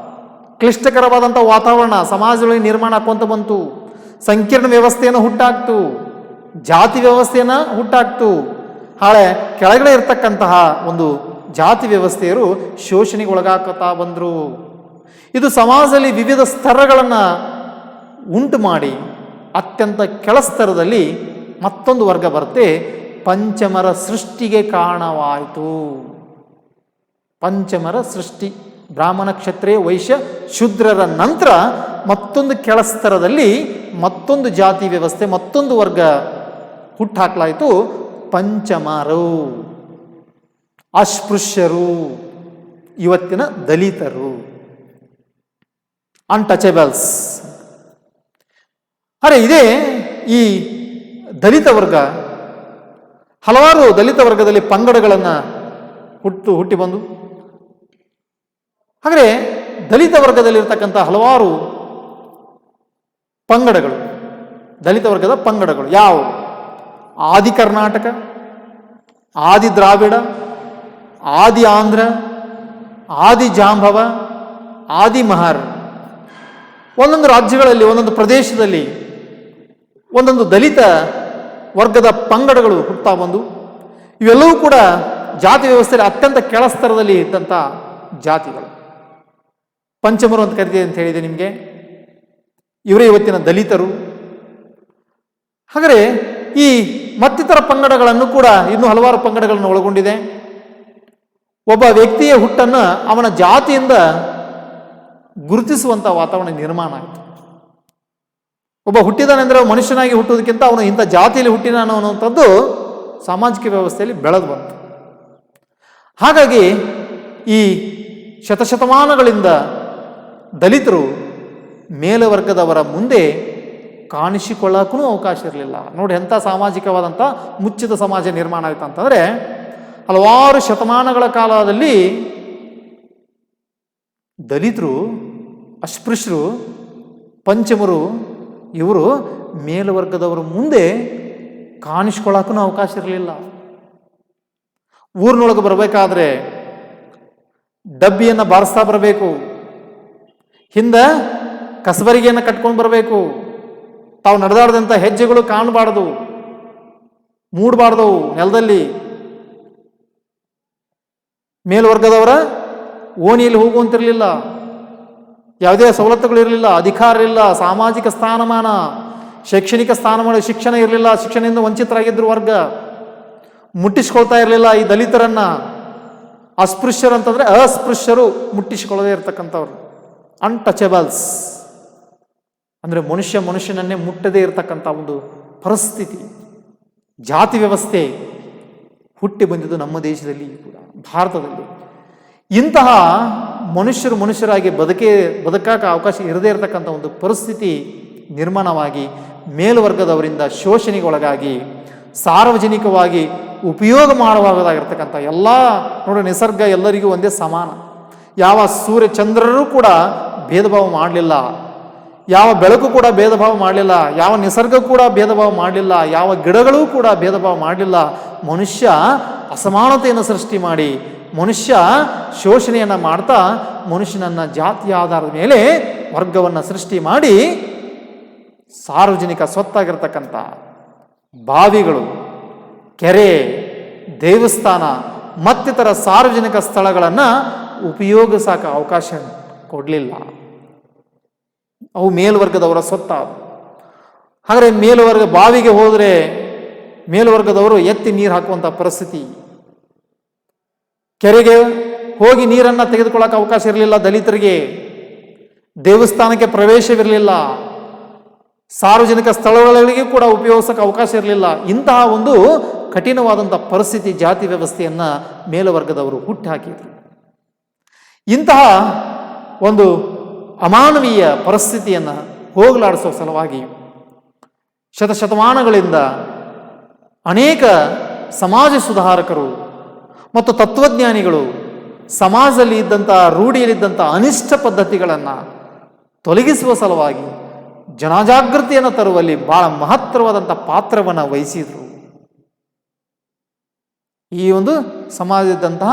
ಕ್ಲಿಷ್ಟಕರವಾದಂಥ ವಾತಾವರಣ ಸಮಾಜದೊಳಗೆ ನಿರ್ಮಾಣ ಆಗುವಂತ ಬಂತು. ಸಂಕೀರ್ಣ ವ್ಯವಸ್ಥೆಯನ್ನು ಹುಟ್ಟಾಕ್ತು, ಜಾತಿ ವ್ಯವಸ್ಥೆಯನ್ನು ಹುಟ್ಟಾಕ್ತು. ಹಾಳೆ ಕೆಳಗಡೆ ಇರ್ತಕ್ಕಂತಹ ಒಂದು ಜಾತಿ ವ್ಯವಸ್ಥೆಯರು ಶೋಷಣೆಗೆ ಒಳಗಾಗ್ತಾ ಬಂದರು. ಇದು ಸಮಾಜದಲ್ಲಿ ವಿವಿಧ ಸ್ತರಗಳನ್ನು ಉಂಟು ಮಾಡಿ ಅತ್ಯಂತ ಕೆಳಸ್ತರದಲ್ಲಿ ಮತ್ತೊಂದು ವರ್ಗ ಬರುತ್ತೆ, ಪಂಚಮರ ಸೃಷ್ಟಿಗೆ ಕಾರಣವಾಯಿತು. ಪಂಚಮರ ಸೃಷ್ಟಿ, ಬ್ರಾಹ್ಮಣ, ಕ್ಷತ್ರಿಯ, ವೈಶ್ಯ, ಶೂದ್ರರ ನಂತರ ಮತ್ತೊಂದು ಕೆಳಸ್ತರದಲ್ಲಿ ಮತ್ತೊಂದು ಜಾತಿ ವ್ಯವಸ್ಥೆ, ಮತ್ತೊಂದು ವರ್ಗ ಹುಟ್ಟಾಕಲಾಯಿತು. ಪಂಚಮರು, ಅಸ್ಪೃಶ್ಯರು, ಇವತ್ತಿನ ದಲಿತರು, ಅನ್ಟಚಬಲ್ಸ್. ಅರೆ ಇದೇ ಈ ದಲಿತ ವರ್ಗ, ಹಲವಾರು ದಲಿತ ವರ್ಗದಲ್ಲಿ ಪಂಗಡಗಳನ್ನು ಹುಟ್ಟಿ ಬಂದು, ಹಾಗೆ ದಲಿತ ವರ್ಗದಲ್ಲಿರ್ತಕ್ಕಂಥ ಹಲವಾರು ಪಂಗಡಗಳು, ದಲಿತ ವರ್ಗದ ಪಂಗಡಗಳು ಯಾವುವು? ಆದಿ ಕರ್ನಾಟಕ, ಆದಿ ದ್ರಾವಿಡ, ಆದಿ ಆಂಧ್ರ, ಆದಿ ಜಾಂಬವ, ಆದಿ ಮಹಾರ್. ಒಂದೊಂದು ರಾಜ್ಯಗಳಲ್ಲಿ, ಒಂದೊಂದು ಪ್ರದೇಶದಲ್ಲಿ ಒಂದೊಂದು ದಲಿತ ವರ್ಗದ ಪಂಗಡಗಳು ಹುಟ್ಟುತ್ತಾ ಬಂದು, ಇವೆಲ್ಲವೂ ಕೂಡ ಜಾತಿ ವ್ಯವಸ್ಥೆಯಲ್ಲಿ ಅತ್ಯಂತ ಕೆಳಸ್ತರದಲ್ಲಿ ಇದ್ದಂಥ ಜಾತಿಗಳು. ಪಂಚಮರು ಅಂತ ಕರಿತೀವಿ ಅಂತ ಹೇಳಿದೆ ನಿಮಗೆ. ಇವರೇ ಇವತ್ತಿನ ದಲಿತರು. ಹಾಗಾದರೆ ಈ ಮತ್ತಿತರ ಪಂಗಡಗಳನ್ನು ಕೂಡ ಇನ್ನೂ ಹಲವಾರು ಪಂಗಡಗಳನ್ನು ಒಳಗೊಂಡಿದೆ. ಒಬ್ಬ ವ್ಯಕ್ತಿಯ ಹುಟ್ಟನ್ನು ಅವನ ಜಾತಿಯಿಂದ ಗುರುತಿಸುವಂಥ ವಾತಾವರಣ ನಿರ್ಮಾಣ ಆಯಿತು. ಒಬ್ಬ ಹುಟ್ಟಿದಾನೆಂದರೆ ಮನುಷ್ಯನಾಗಿ ಹುಟ್ಟುವುದಕ್ಕಿಂತ ಅವನು ಇಂಥ ಜಾತಿಯಲ್ಲಿ ಹುಟ್ಟಿನ ಅನ್ನುವಂಥದ್ದು ಸಾಮಾಜಿಕ ವ್ಯವಸ್ಥೆಯಲ್ಲಿ ಬೆಳೆದು ಬಂತು. ಹಾಗಾಗಿ ಈ ಶತಶತಮಾನಗಳಿಂದ ದಲಿತರು ಮೇಲ್ವರ್ಗದವರ ಮುಂದೆ ಕಾಣಿಸಿಕೊಳ್ಳಕ್ಕೂ ಅವಕಾಶ ಇರಲಿಲ್ಲ. ನೋಡಿ ಎಂಥ ಸಾಮಾಜಿಕವಾದಂಥ ಮುಚ್ಚಿದ ಸಮಾಜ ನಿರ್ಮಾಣ ಆಯಿತು ಅಂತಂದರೆ, ಹಲವಾರು ಶತಮಾನಗಳ ಕಾಲದಲ್ಲಿ ದಲಿತರು, ಅಸ್ಪೃಶ್ಯರು, ಪಂಚಮರು ಇವರು ಮೇಲ್ವರ್ಗದವರ ಮುಂದೆ ಕಾಣಿಸ್ಕೊಳ್ಳಕ್ಕೂ ಅವಕಾಶ ಇರಲಿಲ್ಲ. ಊರಿನೊಳಗೆ ಬರಬೇಕಾದ್ರೆ ಡಬ್ಬಿಯನ್ನು ಬಾರಿಸ್ತಾ ಬರಬೇಕು, ಹಿಂದೆ ಕಸಬರಿಗೆಯನ್ನು ಕಟ್ಕೊಂಡು ಬರಬೇಕು, ತಾವು ನಡೆದಾಡದಂಥ ಹೆಜ್ಜೆಗಳು ಕಾಣಬಾರ್ದು, ಮೂಡಬಾರ್ದವು ನೆಲದಲ್ಲಿ. ಮೇಲ್ವರ್ಗದವರ ಓಣಿಯಲ್ಲಿ ಹೋಗುವಂತಿರಲಿಲ್ಲ, ಯಾವುದೇ ಸವಲತ್ತುಗಳು ಇರಲಿಲ್ಲ, ಅಧಿಕಾರ ಇರಲಿಲ್ಲ, ಸಾಮಾಜಿಕ ಸ್ಥಾನಮಾನ, ಶೈಕ್ಷಣಿಕ ಸ್ಥಾನಮಾನ, ಶಿಕ್ಷಣ ಇರಲಿಲ್ಲ, ಶಿಕ್ಷಣದಿಂದ ವಂಚಿತರಾಗಿದ್ದರು ವರ್ಗ. ಮುಟ್ಟಿಸ್ಕೊಳ್ತಾ ಇರಲಿಲ್ಲ ಈ ದಲಿತರನ್ನ. ಅಸ್ಪೃಶ್ಯರು ಅಂತಂದರೆ ಅಸ್ಪೃಶ್ಯರು, ಮುಟ್ಟಿಸಿಕೊಳ್ಳದೇ ಇರತಕ್ಕಂಥವ್ರು, ಅನ್ಟಚಬಲ್ಸ್ ಅಂದರೆ ಮನುಷ್ಯನನ್ನೇ ಮುಟ್ಟದೇ ಇರತಕ್ಕಂಥ ಒಂದು ಪರಿಸ್ಥಿತಿ, ಜಾತಿ ವ್ಯವಸ್ಥೆ ಹುಟ್ಟಿ ಬಂದಿದ್ದು ನಮ್ಮ ದೇಶದಲ್ಲಿ ಕೂಡ, ಭಾರತದಲ್ಲಿ. ಇಂತಹ ಮನುಷ್ಯರಾಗಿ ಬದುಕಕ್ಕೆ ಅವಕಾಶ ಇರದೇ ಇರತಕ್ಕಂಥ ಒಂದು ಪರಿಸ್ಥಿತಿ ನಿರ್ಮಾಣವಾಗಿ ಮೇಲ್ವರ್ಗದವರಿಂದ ಶೋಷಣೆಗೊಳಗಾಗಿ ಸಾರ್ವಜನಿಕವಾಗಿ ಉಪಯೋಗ ಮಾಡುವಾಗದಾಗಿರ್ತಕ್ಕಂಥ ಎಲ್ಲ ನೋಡಿ, ನಿಸರ್ಗ ಎಲ್ಲರಿಗೂ ಒಂದೇ ಸಮಾನ. ಯಾವ ಸೂರ್ಯ ಚಂದ್ರರೂ ಕೂಡ ಭೇದ ಭಾವ ಮಾಡಲಿಲ್ಲ, ಯಾವ ಬೆಳಕು ಕೂಡ ಭೇದ ಭಾವ ಮಾಡಲಿಲ್ಲ, ಯಾವ ನಿಸರ್ಗ ಕೂಡ ಭೇದ ಭಾವ ಮಾಡಲಿಲ್ಲ, ಯಾವ ಗಿಡಗಳೂ ಕೂಡ ಭೇದ ಭಾವ ಮಾಡಲಿಲ್ಲ. ಮನುಷ್ಯ ಅಸಮಾನತೆಯನ್ನು ಸೃಷ್ಟಿ ಮಾಡಿ, ಮನುಷ್ಯ ಶೋಷಣೆಯನ್ನು ಮಾಡ್ತಾ ಮನುಷ್ಯನನ್ನ ಜಾತಿಯ ಆಧಾರದ ಮೇಲೆ ವರ್ಗವನ್ನು ಸೃಷ್ಟಿ ಮಾಡಿ ಸಾರ್ವಜನಿಕ ಸ್ವತ್ತಾಗಿರ್ತಕ್ಕಂಥ ಬಾವಿಗಳು, ಕೆರೆ, ದೇವಸ್ಥಾನ ಮತ್ತಿತರ ಸಾರ್ವಜನಿಕ ಸ್ಥಳಗಳನ್ನು ಉಪಯೋಗಿಸಕ್ಕೆ ಅವಕಾಶ ಕೊಡಲಿಲ್ಲ. ಅವು ಮೇಲ್ವರ್ಗದವರ ಸ್ವತ್ತ. ಹಾಗಾದರೆ ಮೇಲ್ವರ್ಗ ಬಾವಿಗೆ ಹೋದರೆ ಮೇಲ್ವರ್ಗದವರು ಎತ್ತಿ ನೀರು ಹಾಕುವಂಥ ಪರಿಸ್ಥಿತಿ, ಕೆರೆಗೆ ಹೋಗಿ ನೀರನ್ನು ತೆಗೆದುಕೊಳ್ಳೋಕೆ ಅವಕಾಶ ಇರಲಿಲ್ಲ ದಲಿತರಿಗೆ, ದೇವಸ್ಥಾನಕ್ಕೆ ಪ್ರವೇಶವಿರಲಿಲ್ಲ, ಸಾರ್ವಜನಿಕ ಸ್ಥಳಗಳಿಗೆ ಕೂಡ ಉಪಯೋಗಿಸೋಕೆ ಅವಕಾಶ ಇರಲಿಲ್ಲ. ಇಂತಹ ಒಂದು ಕಠಿಣವಾದಂಥ ಪರಿಸ್ಥಿತಿ, ಜಾತಿ ವ್ಯವಸ್ಥೆಯನ್ನು ಮೇಲ್ವರ್ಗದವರು ಹುಟ್ಟುಹಾಕಿದ್ರು. ಇಂತಹ ಒಂದು ಅಮಾನವೀಯ ಪರಿಸ್ಥಿತಿಯನ್ನು ಹೋಗಲಾಡಿಸೋ ಸಲುವಾಗಿ ಶತಶತಮಾನಗಳಿಂದ ಅನೇಕ ಸಮಾಜ ಸುಧಾರಕರು ಮತ್ತು ತತ್ವಜ್ಞಾನಿಗಳು ಸಮಾಜದಲ್ಲಿ ಇದ್ದಂಥ ರೂಢಿಯಲ್ಲಿದ್ದಂಥ ಅನಿಷ್ಟ ಪದ್ಧತಿಗಳನ್ನು ತೊಲಗಿಸುವ ಸಲುವಾಗಿ ಜನಜಾಗೃತಿಯನ್ನು ತರುವಲ್ಲಿ ಬಹಳ ಮಹತ್ತರವಾದಂಥ ಪಾತ್ರವನ್ನು ವಹಿಸಿದರು. ಈ ಒಂದು ಸಮಾಜದಂತಹ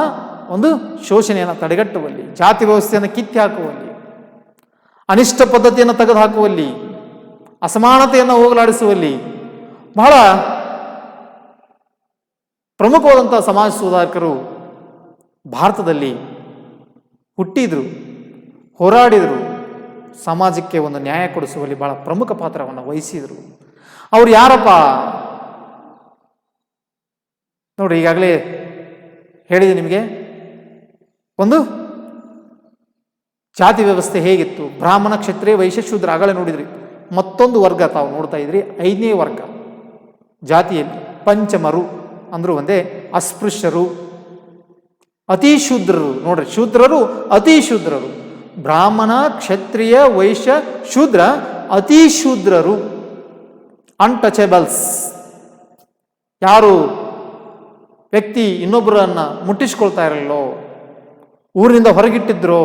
ಒಂದು ಶೋಷಣೆಯನ್ನು ತಡೆಗಟ್ಟುವಲ್ಲಿ, ಜಾತಿ ವ್ಯವಸ್ಥೆಯನ್ನು ಕಿತ್ತಿ ಹಾಕುವಲ್ಲಿ, ಅನಿಷ್ಟ ಪದ್ಧತಿಯನ್ನು ತೆಗೆದುಹಾಕುವಲ್ಲಿ, ಅಸಮಾನತೆಯನ್ನು ಹೋಗಲಾಡಿಸುವಲ್ಲಿ ಬಹಳ ಪ್ರಮುಖವಾದಂಥ ಸಮಾಜ ಸುಧಾರಕರು ಭಾರತದಲ್ಲಿ ಹುಟ್ಟಿದ್ರು, ಹೋರಾಡಿದರು, ಸಮಾಜಕ್ಕೆ ಒಂದು ನ್ಯಾಯ ಕೊಡಿಸುವಲ್ಲಿ ಬಹಳ ಪ್ರಮುಖ ಪಾತ್ರವನ್ನು ವಹಿಸಿದರು. ಅವರು ಯಾರಪ್ಪ ನೋಡಿ, ಈಗಾಗಲೇ ಹೇಳಿದೆ ನಿಮಗೆ, ಒಂದು ಜಾತಿ ವ್ಯವಸ್ಥೆ ಹೇಗಿತ್ತು? ಬ್ರಾಹ್ಮಣ, ಕ್ಷತ್ರಿಯ, ವೈಶ್ಯ, ಶೂದ್ರ ಆಗಲೇ ನೋಡಿದ್ರಿ. ಮತ್ತೊಂದು ವರ್ಗ ತಾವು ನೋಡ್ತಾ ಇದ್ರಿ, 5ನೇ ವರ್ಗ ಜಾತಿಯಲ್ಲಿ ಪಂಚಮರು ಅಂದರೂ ಒಂದೇ, ಅಸ್ಪೃಶ್ಯರು, ಅತಿ ಶೂದ್ರರು. ನೋಡ್ರಿ, ಶೂದ್ರರು, ಅತಿ ಶೂದ್ರರು. ಬ್ರಾಹ್ಮಣ, ಕ್ಷತ್ರಿಯ, ವೈಶ್ಯ, ಶೂದ್ರ, ಅತಿ ಶೂದ್ರರು, ಅನ್ಟಚಬಲ್ಸ್. ಯಾರು ವ್ಯಕ್ತಿ ಇನ್ನೊಬ್ಬರನ್ನ ಮುಟ್ಟಿಸ್ಕೊಳ್ತಾ ಇರಲಿಲ್ಲೋ, ಊರಿನಿಂದ ಹೊರಗಿಟ್ಟಿದ್ರೋ,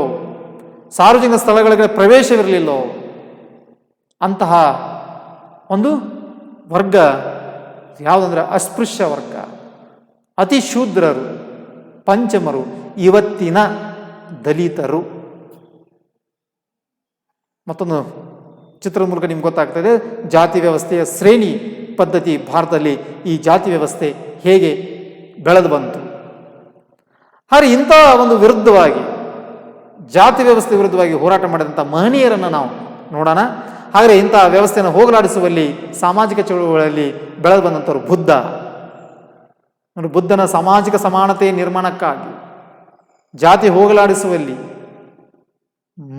ಸಾರ್ವಜನಿಕ ಸ್ಥಳಗಳಿಗೆ ಪ್ರವೇಶವಿರಲಿಲ್ಲೋ, ಅಂತಹ ಒಂದು ವರ್ಗ ಯಾವುದಂದ್ರೆ ಅಸ್ಪೃಶ್ಯ ವರ್ಗ, ಅತಿ ಶೂದ್ರರು, ಪಂಚಮರು, ಇವತ್ತಿನ ದಲಿತರು. ಮತ್ತೊಂದು ಚಿತ್ರದ ಮೂಲಕ ನಿಮ್ಗೆ ಗೊತ್ತಾಗ್ತದೆ ಜಾತಿ ವ್ಯವಸ್ಥೆಯ ಶ್ರೇಣಿ ಪದ್ಧತಿ. ಭಾರತದಲ್ಲಿ ಈ ಜಾತಿ ವ್ಯವಸ್ಥೆ ಹೇಗೆ ಬೆಳೆದು ಬಂತು. ಹಾಗೆ ಇಂಥ ಒಂದು ವಿರುದ್ಧವಾಗಿ, ಜಾತಿ ವ್ಯವಸ್ಥೆ ವಿರುದ್ಧವಾಗಿ ಹೋರಾಟ ಮಾಡಿದಂಥ ಮಹನೀಯರನ್ನು ನಾವು ನೋಡೋಣ. ಹಾಗೆ ಇಂಥ ವ್ಯವಸ್ಥೆಯನ್ನು ಹೋಗಲಾಡಿಸುವಲ್ಲಿ, ಸಾಮಾಜಿಕ ಚಳುವಳಿಯಲ್ಲಿ ಬೆಳೆದು ಬಂದಂಥವ್ರು ಬುದ್ಧ. ಬುದ್ಧನ ಸಾಮಾಜಿಕ ಸಮಾನತೆ ನಿರ್ಮಾಣಕ್ಕಾಗಿ, ಜಾತಿ ಹೋಗಲಾಡಿಸುವಲ್ಲಿ,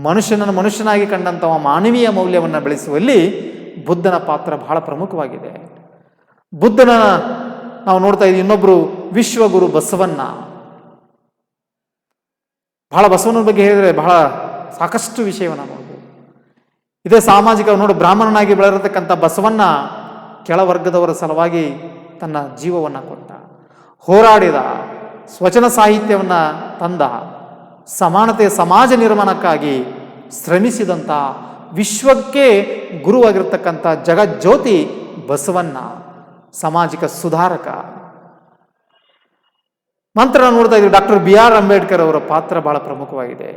ಮನುಷ್ಯನನ್ನು ಮನುಷ್ಯನಾಗಿ ಕಂಡಂತಹ ಮಾನವೀಯ ಮೌಲ್ಯವನ್ನು ಬೆಳೆಸುವಲ್ಲಿ ಬುದ್ಧನ ಪಾತ್ರ ಬಹಳ ಪ್ರಮುಖವಾಗಿದೆ. ಬುದ್ಧನ ನಾವು ನೋಡ್ತಾ ಇದ್ದೀವಿ. ಇನ್ನೊಬ್ಬರು ವಿಶ್ವಗುರು ಬಸವಣ್ಣ. ಬಹಳ ಬಸವಣ್ಣನ ಬಗ್ಗೆ ಹೇಳಿದರೆ ಬಹಳ ಸಾಕಷ್ಟು ವಿಷಯವನ್ನು ನೋಡ್ಬೋದು. ಇದೇ ಸಾಮಾಜಿಕ ನೋಡಿ, ಬ್ರಾಹ್ಮಣನಾಗಿ ಬೆಳೆದಿರತಕ್ಕಂಥ ಬಸವಣ್ಣ ಕೆಳವರ್ಗದವರ ಸಲುವಾಗಿ ತನ್ನ ಜೀವವನ್ನು ಕೊಟ್ಟ, ಹೋರಾಡಿದ, ಸ್ವಚನ ಸಾಹಿತ್ಯವನ್ನು ತಂದ, ಸಮಾನತೆಯ ಸಮಾಜ ನಿರ್ಮಾಣಕ್ಕಾಗಿ ಶ್ರಮಿಸಿದಂಥ ವಿಶ್ವಕ್ಕೆ ಗುರುವಾಗಿರ್ತಕ್ಕಂಥ ಜಗಜ್ಯೋತಿ ಬಸವಣ್ಣ, ಸಾಮಾಜಿಕ ಸುಧಾರಕ. ನಂತರ ನಾವು ನೋಡ್ತಾ ಇದ್ದೀವಿ ಡಾಕ್ಟರ್ BR ಅಂಬೇಡ್ಕರ್ ಅವರ ಪಾತ್ರ ಬಹಳ ಪ್ರಮುಖವಾಗಿದೆ.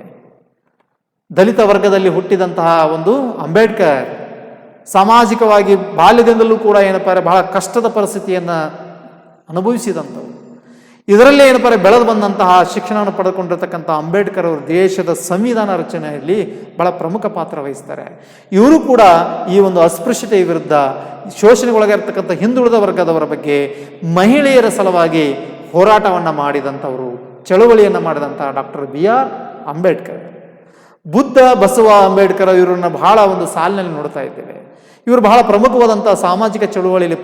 ದಲಿತ ವರ್ಗದಲ್ಲಿ ಹುಟ್ಟಿದಂತಹ ಒಂದು ಅಂಬೇಡ್ಕರ್ ಸಾಮಾಜಿಕವಾಗಿ ಬಾಲ್ಯದಿಂದಲೂ ಕೂಡ ಏನಪ್ಪ ಬಹಳ ಕಷ್ಟದ ಪರಿಸ್ಥಿತಿಯನ್ನು ಅನುಭವಿಸಿದಂಥವು. ಇದರಲ್ಲೇ ಏನಪ್ಪ ಬೆಳೆದು ಬಂದಂತಹ ಶಿಕ್ಷಣವನ್ನು ಪಡೆದುಕೊಂಡಿರ್ತಕ್ಕಂಥ ಅಂಬೇಡ್ಕರ್ ಅವರು ದೇಶದ ಸಂವಿಧಾನ ರಚನೆಯಲ್ಲಿ ಬಹಳ ಪ್ರಮುಖ ಪಾತ್ರ ವಹಿಸ್ತಾರೆ. ಇವರು ಕೂಡ ಈ ಒಂದು ಅಸ್ಪೃಶ್ಯತೆಯ ವಿರುದ್ಧ, ಶೋಷಣೆಗೊಳಗಿರ್ತಕ್ಕಂಥ ಹಿಂದುಳಿದ ವರ್ಗದವರ ಬಗ್ಗೆ, ಮಹಿಳೆಯರ ಸಲುವಾಗಿ ಹೋರಾಟವನ್ನು ಮಾಡಿದಂಥವರು, ಚಳುವಳಿಯನ್ನು ಮಾಡಿದಂಥ ಡಾಕ್ಟರ್ BR ಅಂಬೇಡ್ಕರ್. ಬುದ್ಧ, ಬಸವ, ಅಂಬೇಡ್ಕರ್ ಇವರನ್ನು ಬಹಳ ಒಂದು ಸಾಲಿನಲ್ಲಿ ನೋಡ್ತಾ ಇದ್ದೇವೆ. ಇವರು ಬಹಳ ಪ್ರಮುಖವಾದಂಥ ಸಾಮಾಜಿಕ ಚಳುವಳಿಯಲ್ಲಿ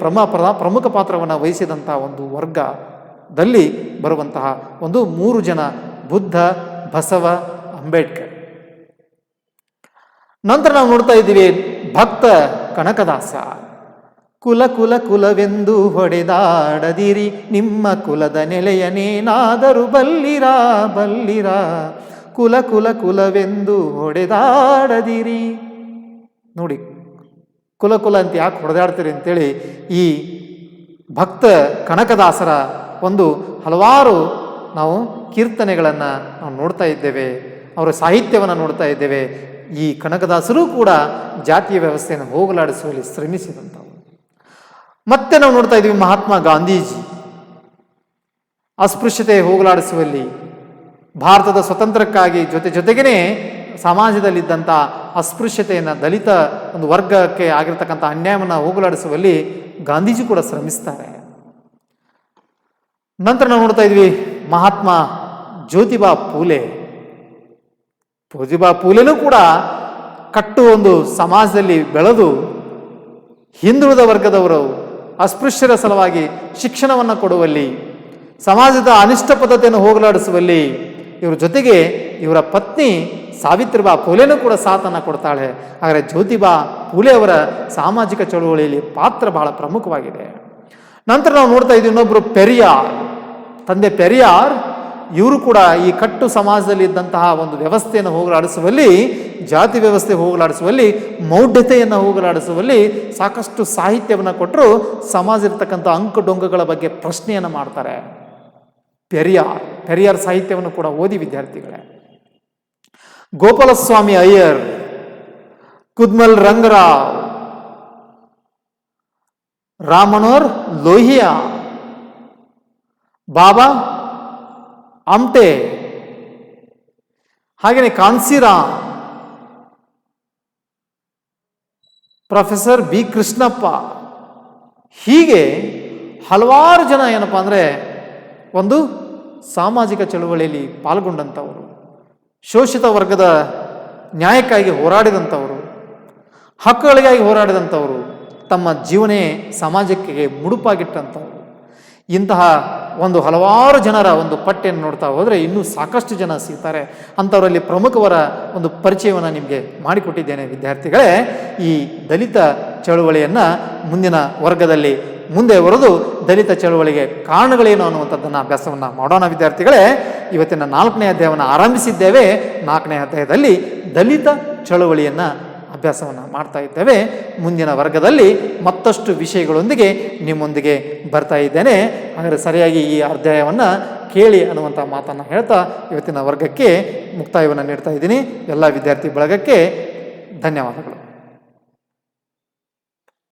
ಪ್ರಮುಖ ಪಾತ್ರವನ್ನು ವಹಿಸಿದಂಥ ಒಂದು ವರ್ಗದಲ್ಲಿ ಬರುವಂತಹ ಒಂದು 3 ಜನ, ಬುದ್ಧ, ಬಸವ, ಅಂಬೇಡ್ಕರ್. ನಂತರ ನಾವು ನೋಡ್ತಾ ಇದ್ದೀವಿ ಭಕ್ತ ಕನಕದಾಸ. ಕುಲ ಕುಲ ಕುಲವೆಂದು ಹೊಡೆದಾಡದಿರಿ, ನಿಮ್ಮ ಕುಲದ ನೆಲೆಯನೇನಾದರೂ ಬಲ್ಲಿರಾ ಬಲ್ಲಿರಾ, ಕುಲ ಕುಲ ಕುಲವೆಂದು ಹೊಡೆದಾಡದಿರಿ. ನೋಡಿ, ಕುಲ ಕುಲ ಅಂತ ಯಾಕೆ ಹೊಡೆದಾಡ್ತೀರಿ ಅಂತೇಳಿ ಈ ಭಕ್ತ ಕನಕದಾಸರ ಒಂದು ಹಲವಾರು ನಾವು ಕೀರ್ತನೆಗಳನ್ನು ನಾವು ನೋಡ್ತಾ ಇದ್ದೇವೆ, ಅವರ ಸಾಹಿತ್ಯವನ್ನು ನೋಡ್ತಾ ಇದ್ದೇವೆ. ಈ ಕನಕದಾಸರು ಕೂಡ ಜಾತಿಯ ವ್ಯವಸ್ಥೆಯನ್ನು ಹೋಗಲಾಡಿಸುವಲ್ಲಿ ಶ್ರಮಿಸಿದಂಥವು. ಮತ್ತೆ ನಾವು ನೋಡ್ತಾ ಇದ್ದೀವಿ ಮಹಾತ್ಮ ಗಾಂಧೀಜಿ ಅಸ್ಪೃಶ್ಯತೆ ಹೋಗಲಾಡಿಸುವಲ್ಲಿ, ಭಾರತದ ಸ್ವತಂತ್ರಕ್ಕಾಗಿ ಜೊತೆಗೇ ಸಮಾಜದಲ್ಲಿದ್ದಂಥ ಅಸ್ಪೃಶ್ಯತೆಯನ್ನು, ದಲಿತ ಒಂದು ವರ್ಗಕ್ಕೆ ಆಗಿರ್ತಕ್ಕಂಥ ಅನ್ಯಾಯವನ್ನು ಹೋಗಲಾಡಿಸುವಲ್ಲಿ ಗಾಂಧೀಜಿ ಕೂಡ ಶ್ರಮಿಸ್ತಾರೆ. ನಂತರ ನಾವು ನೋಡ್ತಾ ಇದ್ವಿ ಮಹಾತ್ಮ ಜ್ಯೋತಿಬಾ ಫೂಲೆ. ಜ್ಯೋತಿಬಾ ಫೂಲೆನೂ ಕೂಡ ಕಟ್ಟು ಒಂದು ಸಮಾಜದಲ್ಲಿ ಬೆಳೆದು ಹಿಂದುಳಿದ ವರ್ಗದವರು, ಅಸ್ಪೃಶ್ಯರ ಸಲುವಾಗಿ ಶಿಕ್ಷಣವನ್ನು ಕೊಡುವಲ್ಲಿ, ಸಮಾಜದ ಅನಿಷ್ಟ ಪದ್ಧತಿಯನ್ನು ಹೋಗಲಾಡಿಸುವಲ್ಲಿ ಇವರ ಜೊತೆಗೆ ಇವರ ಪತ್ನಿ ಸಾವಿತ್ರಿಬಾ ಫೂಲೆನೂ ಕೂಡ ಸಾಥನ್ನು ಕೊಡ್ತಾಳೆ. ಆದರೆ ಜ್ಯೋತಿಬಾ ಫೂಲೆ ಅವರ ಸಾಮಾಜಿಕ ಚಳುವಳಿಯಲ್ಲಿ ಪಾತ್ರ ಬಹಳ ಪ್ರಮುಖವಾಗಿದೆ. ನಂತರ ನಾವು ನೋಡ್ತಾ ಇದ್ದೀವಿ ಇನ್ನೊಬ್ಬರು ಪೆರಿಯಾರ್, ತಂದೆ ಪೆರಿಯಾರ್. ಇವರು ಕೂಡ ಈ ಕಟ್ಟು ಸಮಾಜದಲ್ಲಿ ಇದ್ದಂತಹ ಒಂದು ವ್ಯವಸ್ಥೆಯನ್ನು ಹೋಗಲಾಡಿಸುವಲ್ಲಿ, ಜಾತಿ ವ್ಯವಸ್ಥೆ ಹೋಗಲಾಡಿಸುವಲ್ಲಿ, ಮೌಢ್ಯತೆಯನ್ನು ಹೋಗಲಾಡಿಸುವಲ್ಲಿ ಸಾಕಷ್ಟು ಸಾಹಿತ್ಯವನ್ನು ಕೊಟ್ಟರು. ಸಮಾಜ ಇರ್ತಕ್ಕಂಥ ಅಂಕುಡೊಂಕುಗಳ ಬಗ್ಗೆ ಪ್ರಶ್ನೆಯನ್ನು ಮಾಡ್ತಾರೆ. ಪೆರಿಯಾರ್ ಸಾಹಿತ್ಯವನ್ನು ಕೂಡ ಓದಿ ವಿದ್ಯಾರ್ಥಿಗಳೇ. ಗೋಪಾಲಸ್ವಾಮಿ ಅಯ್ಯರ್, ಕುದ್ಮಲ್ ರಂಗರಾವ್, ರಾಮನೋರ್ ಲೋಹಿಯಾ, ಬಾಬಾ ಆಮ್ಟೆ, ಹಾಗೆಯೇ ಕಾನ್ಸಿರಾಮ್, ಪ್ರೊಫೆಸರ್ B ಕೃಷ್ಣಪ್ಪ, ಹೀಗೆ ಹಲವಾರು ಜನ ಏನಪ್ಪ ಅಂದರೆ ಒಂದು ಸಾಮಾಜಿಕ ಚಳುವಳಿಯಲ್ಲಿ ಪಾಲ್ಗೊಂಡಂಥವರು, ಶೋಷಿತ ವರ್ಗದ ನ್ಯಾಯಕ್ಕಾಗಿ ಹೋರಾಡಿದಂಥವರು, ಹಕ್ಕುಗಳಿಗಾಗಿ ಹೋರಾಡಿದಂಥವರು, ತಮ್ಮ ಜೀವನೇ ಸಮಾಜಕ್ಕೆ ಮುಡುಪಾಗಿಟ್ಟಂಥವರು. ಇಂತಹ ಒಂದು ಹಲವಾರು ಜನರ ಒಂದು ಪಟ್ಟಿಯನ್ನು ನೋಡ್ತಾ ಹೋದರೆ ಇನ್ನೂ ಸಾಕಷ್ಟು ಜನ ಸಿಗ್ತಾರೆ. ಅಂಥವರಲ್ಲಿ ಪ್ರಮುಖವರ ಒಂದು ಪರಿಚಯವನ್ನು ನಿಮಗೆ ಮಾಡಿಕೊಟ್ಟಿದ್ದೇನೆ ವಿದ್ಯಾರ್ಥಿಗಳೇ. ಈ ದಲಿತ ಚಳುವಳಿಯನ್ನು ಮುಂದಿನ ವರ್ಗದಲ್ಲಿ ಮುಂದೆ ಬರೆದು ದಲಿತ ಚಳುವಳಿಗೆ ಕಾರಣಗಳೇನು ಅನ್ನುವಂಥದ್ದನ್ನು ಅಭ್ಯಾಸವನ್ನು ಮಾಡೋಣ ವಿದ್ಯಾರ್ಥಿಗಳೇ. ಇವತ್ತಿನ 4ನೇ ಅಧ್ಯಾಯವನ್ನು ಆರಂಭಿಸಿದ್ದೇವೆ. 4ನೇ ಅಧ್ಯಾಯದಲ್ಲಿ ದಲಿತ ಚಳುವಳಿಯನ್ನು ಅಭ್ಯಾಸವನ್ನು ಮಾಡ್ತಾ ಇದ್ದೇವೆ. ಮುಂದಿನ ವರ್ಗದಲ್ಲಿ ಮತ್ತಷ್ಟು ವಿಷಯಗಳೊಂದಿಗೆ ನಿಮ್ಮೊಂದಿಗೆ ಬರ್ತಾ ಇದ್ದೇನೆ. ಹಾಗಾದರೆ ಸರಿಯಾಗಿ ಈ ಅಧ್ಯಾಯವನ್ನು ಕೇಳಿ ಅನ್ನುವಂಥ ಮಾತನ್ನು ಹೇಳ್ತಾ ಇವತ್ತಿನ ವರ್ಗಕ್ಕೆ ಮುಕ್ತಾಯವನ್ನು ನೀಡ್ತಾ ಇದ್ದೀನಿ. ಎಲ್ಲ ವಿದ್ಯಾರ್ಥಿ ಬಳಗಕ್ಕೆ ಧನ್ಯವಾದಗಳು.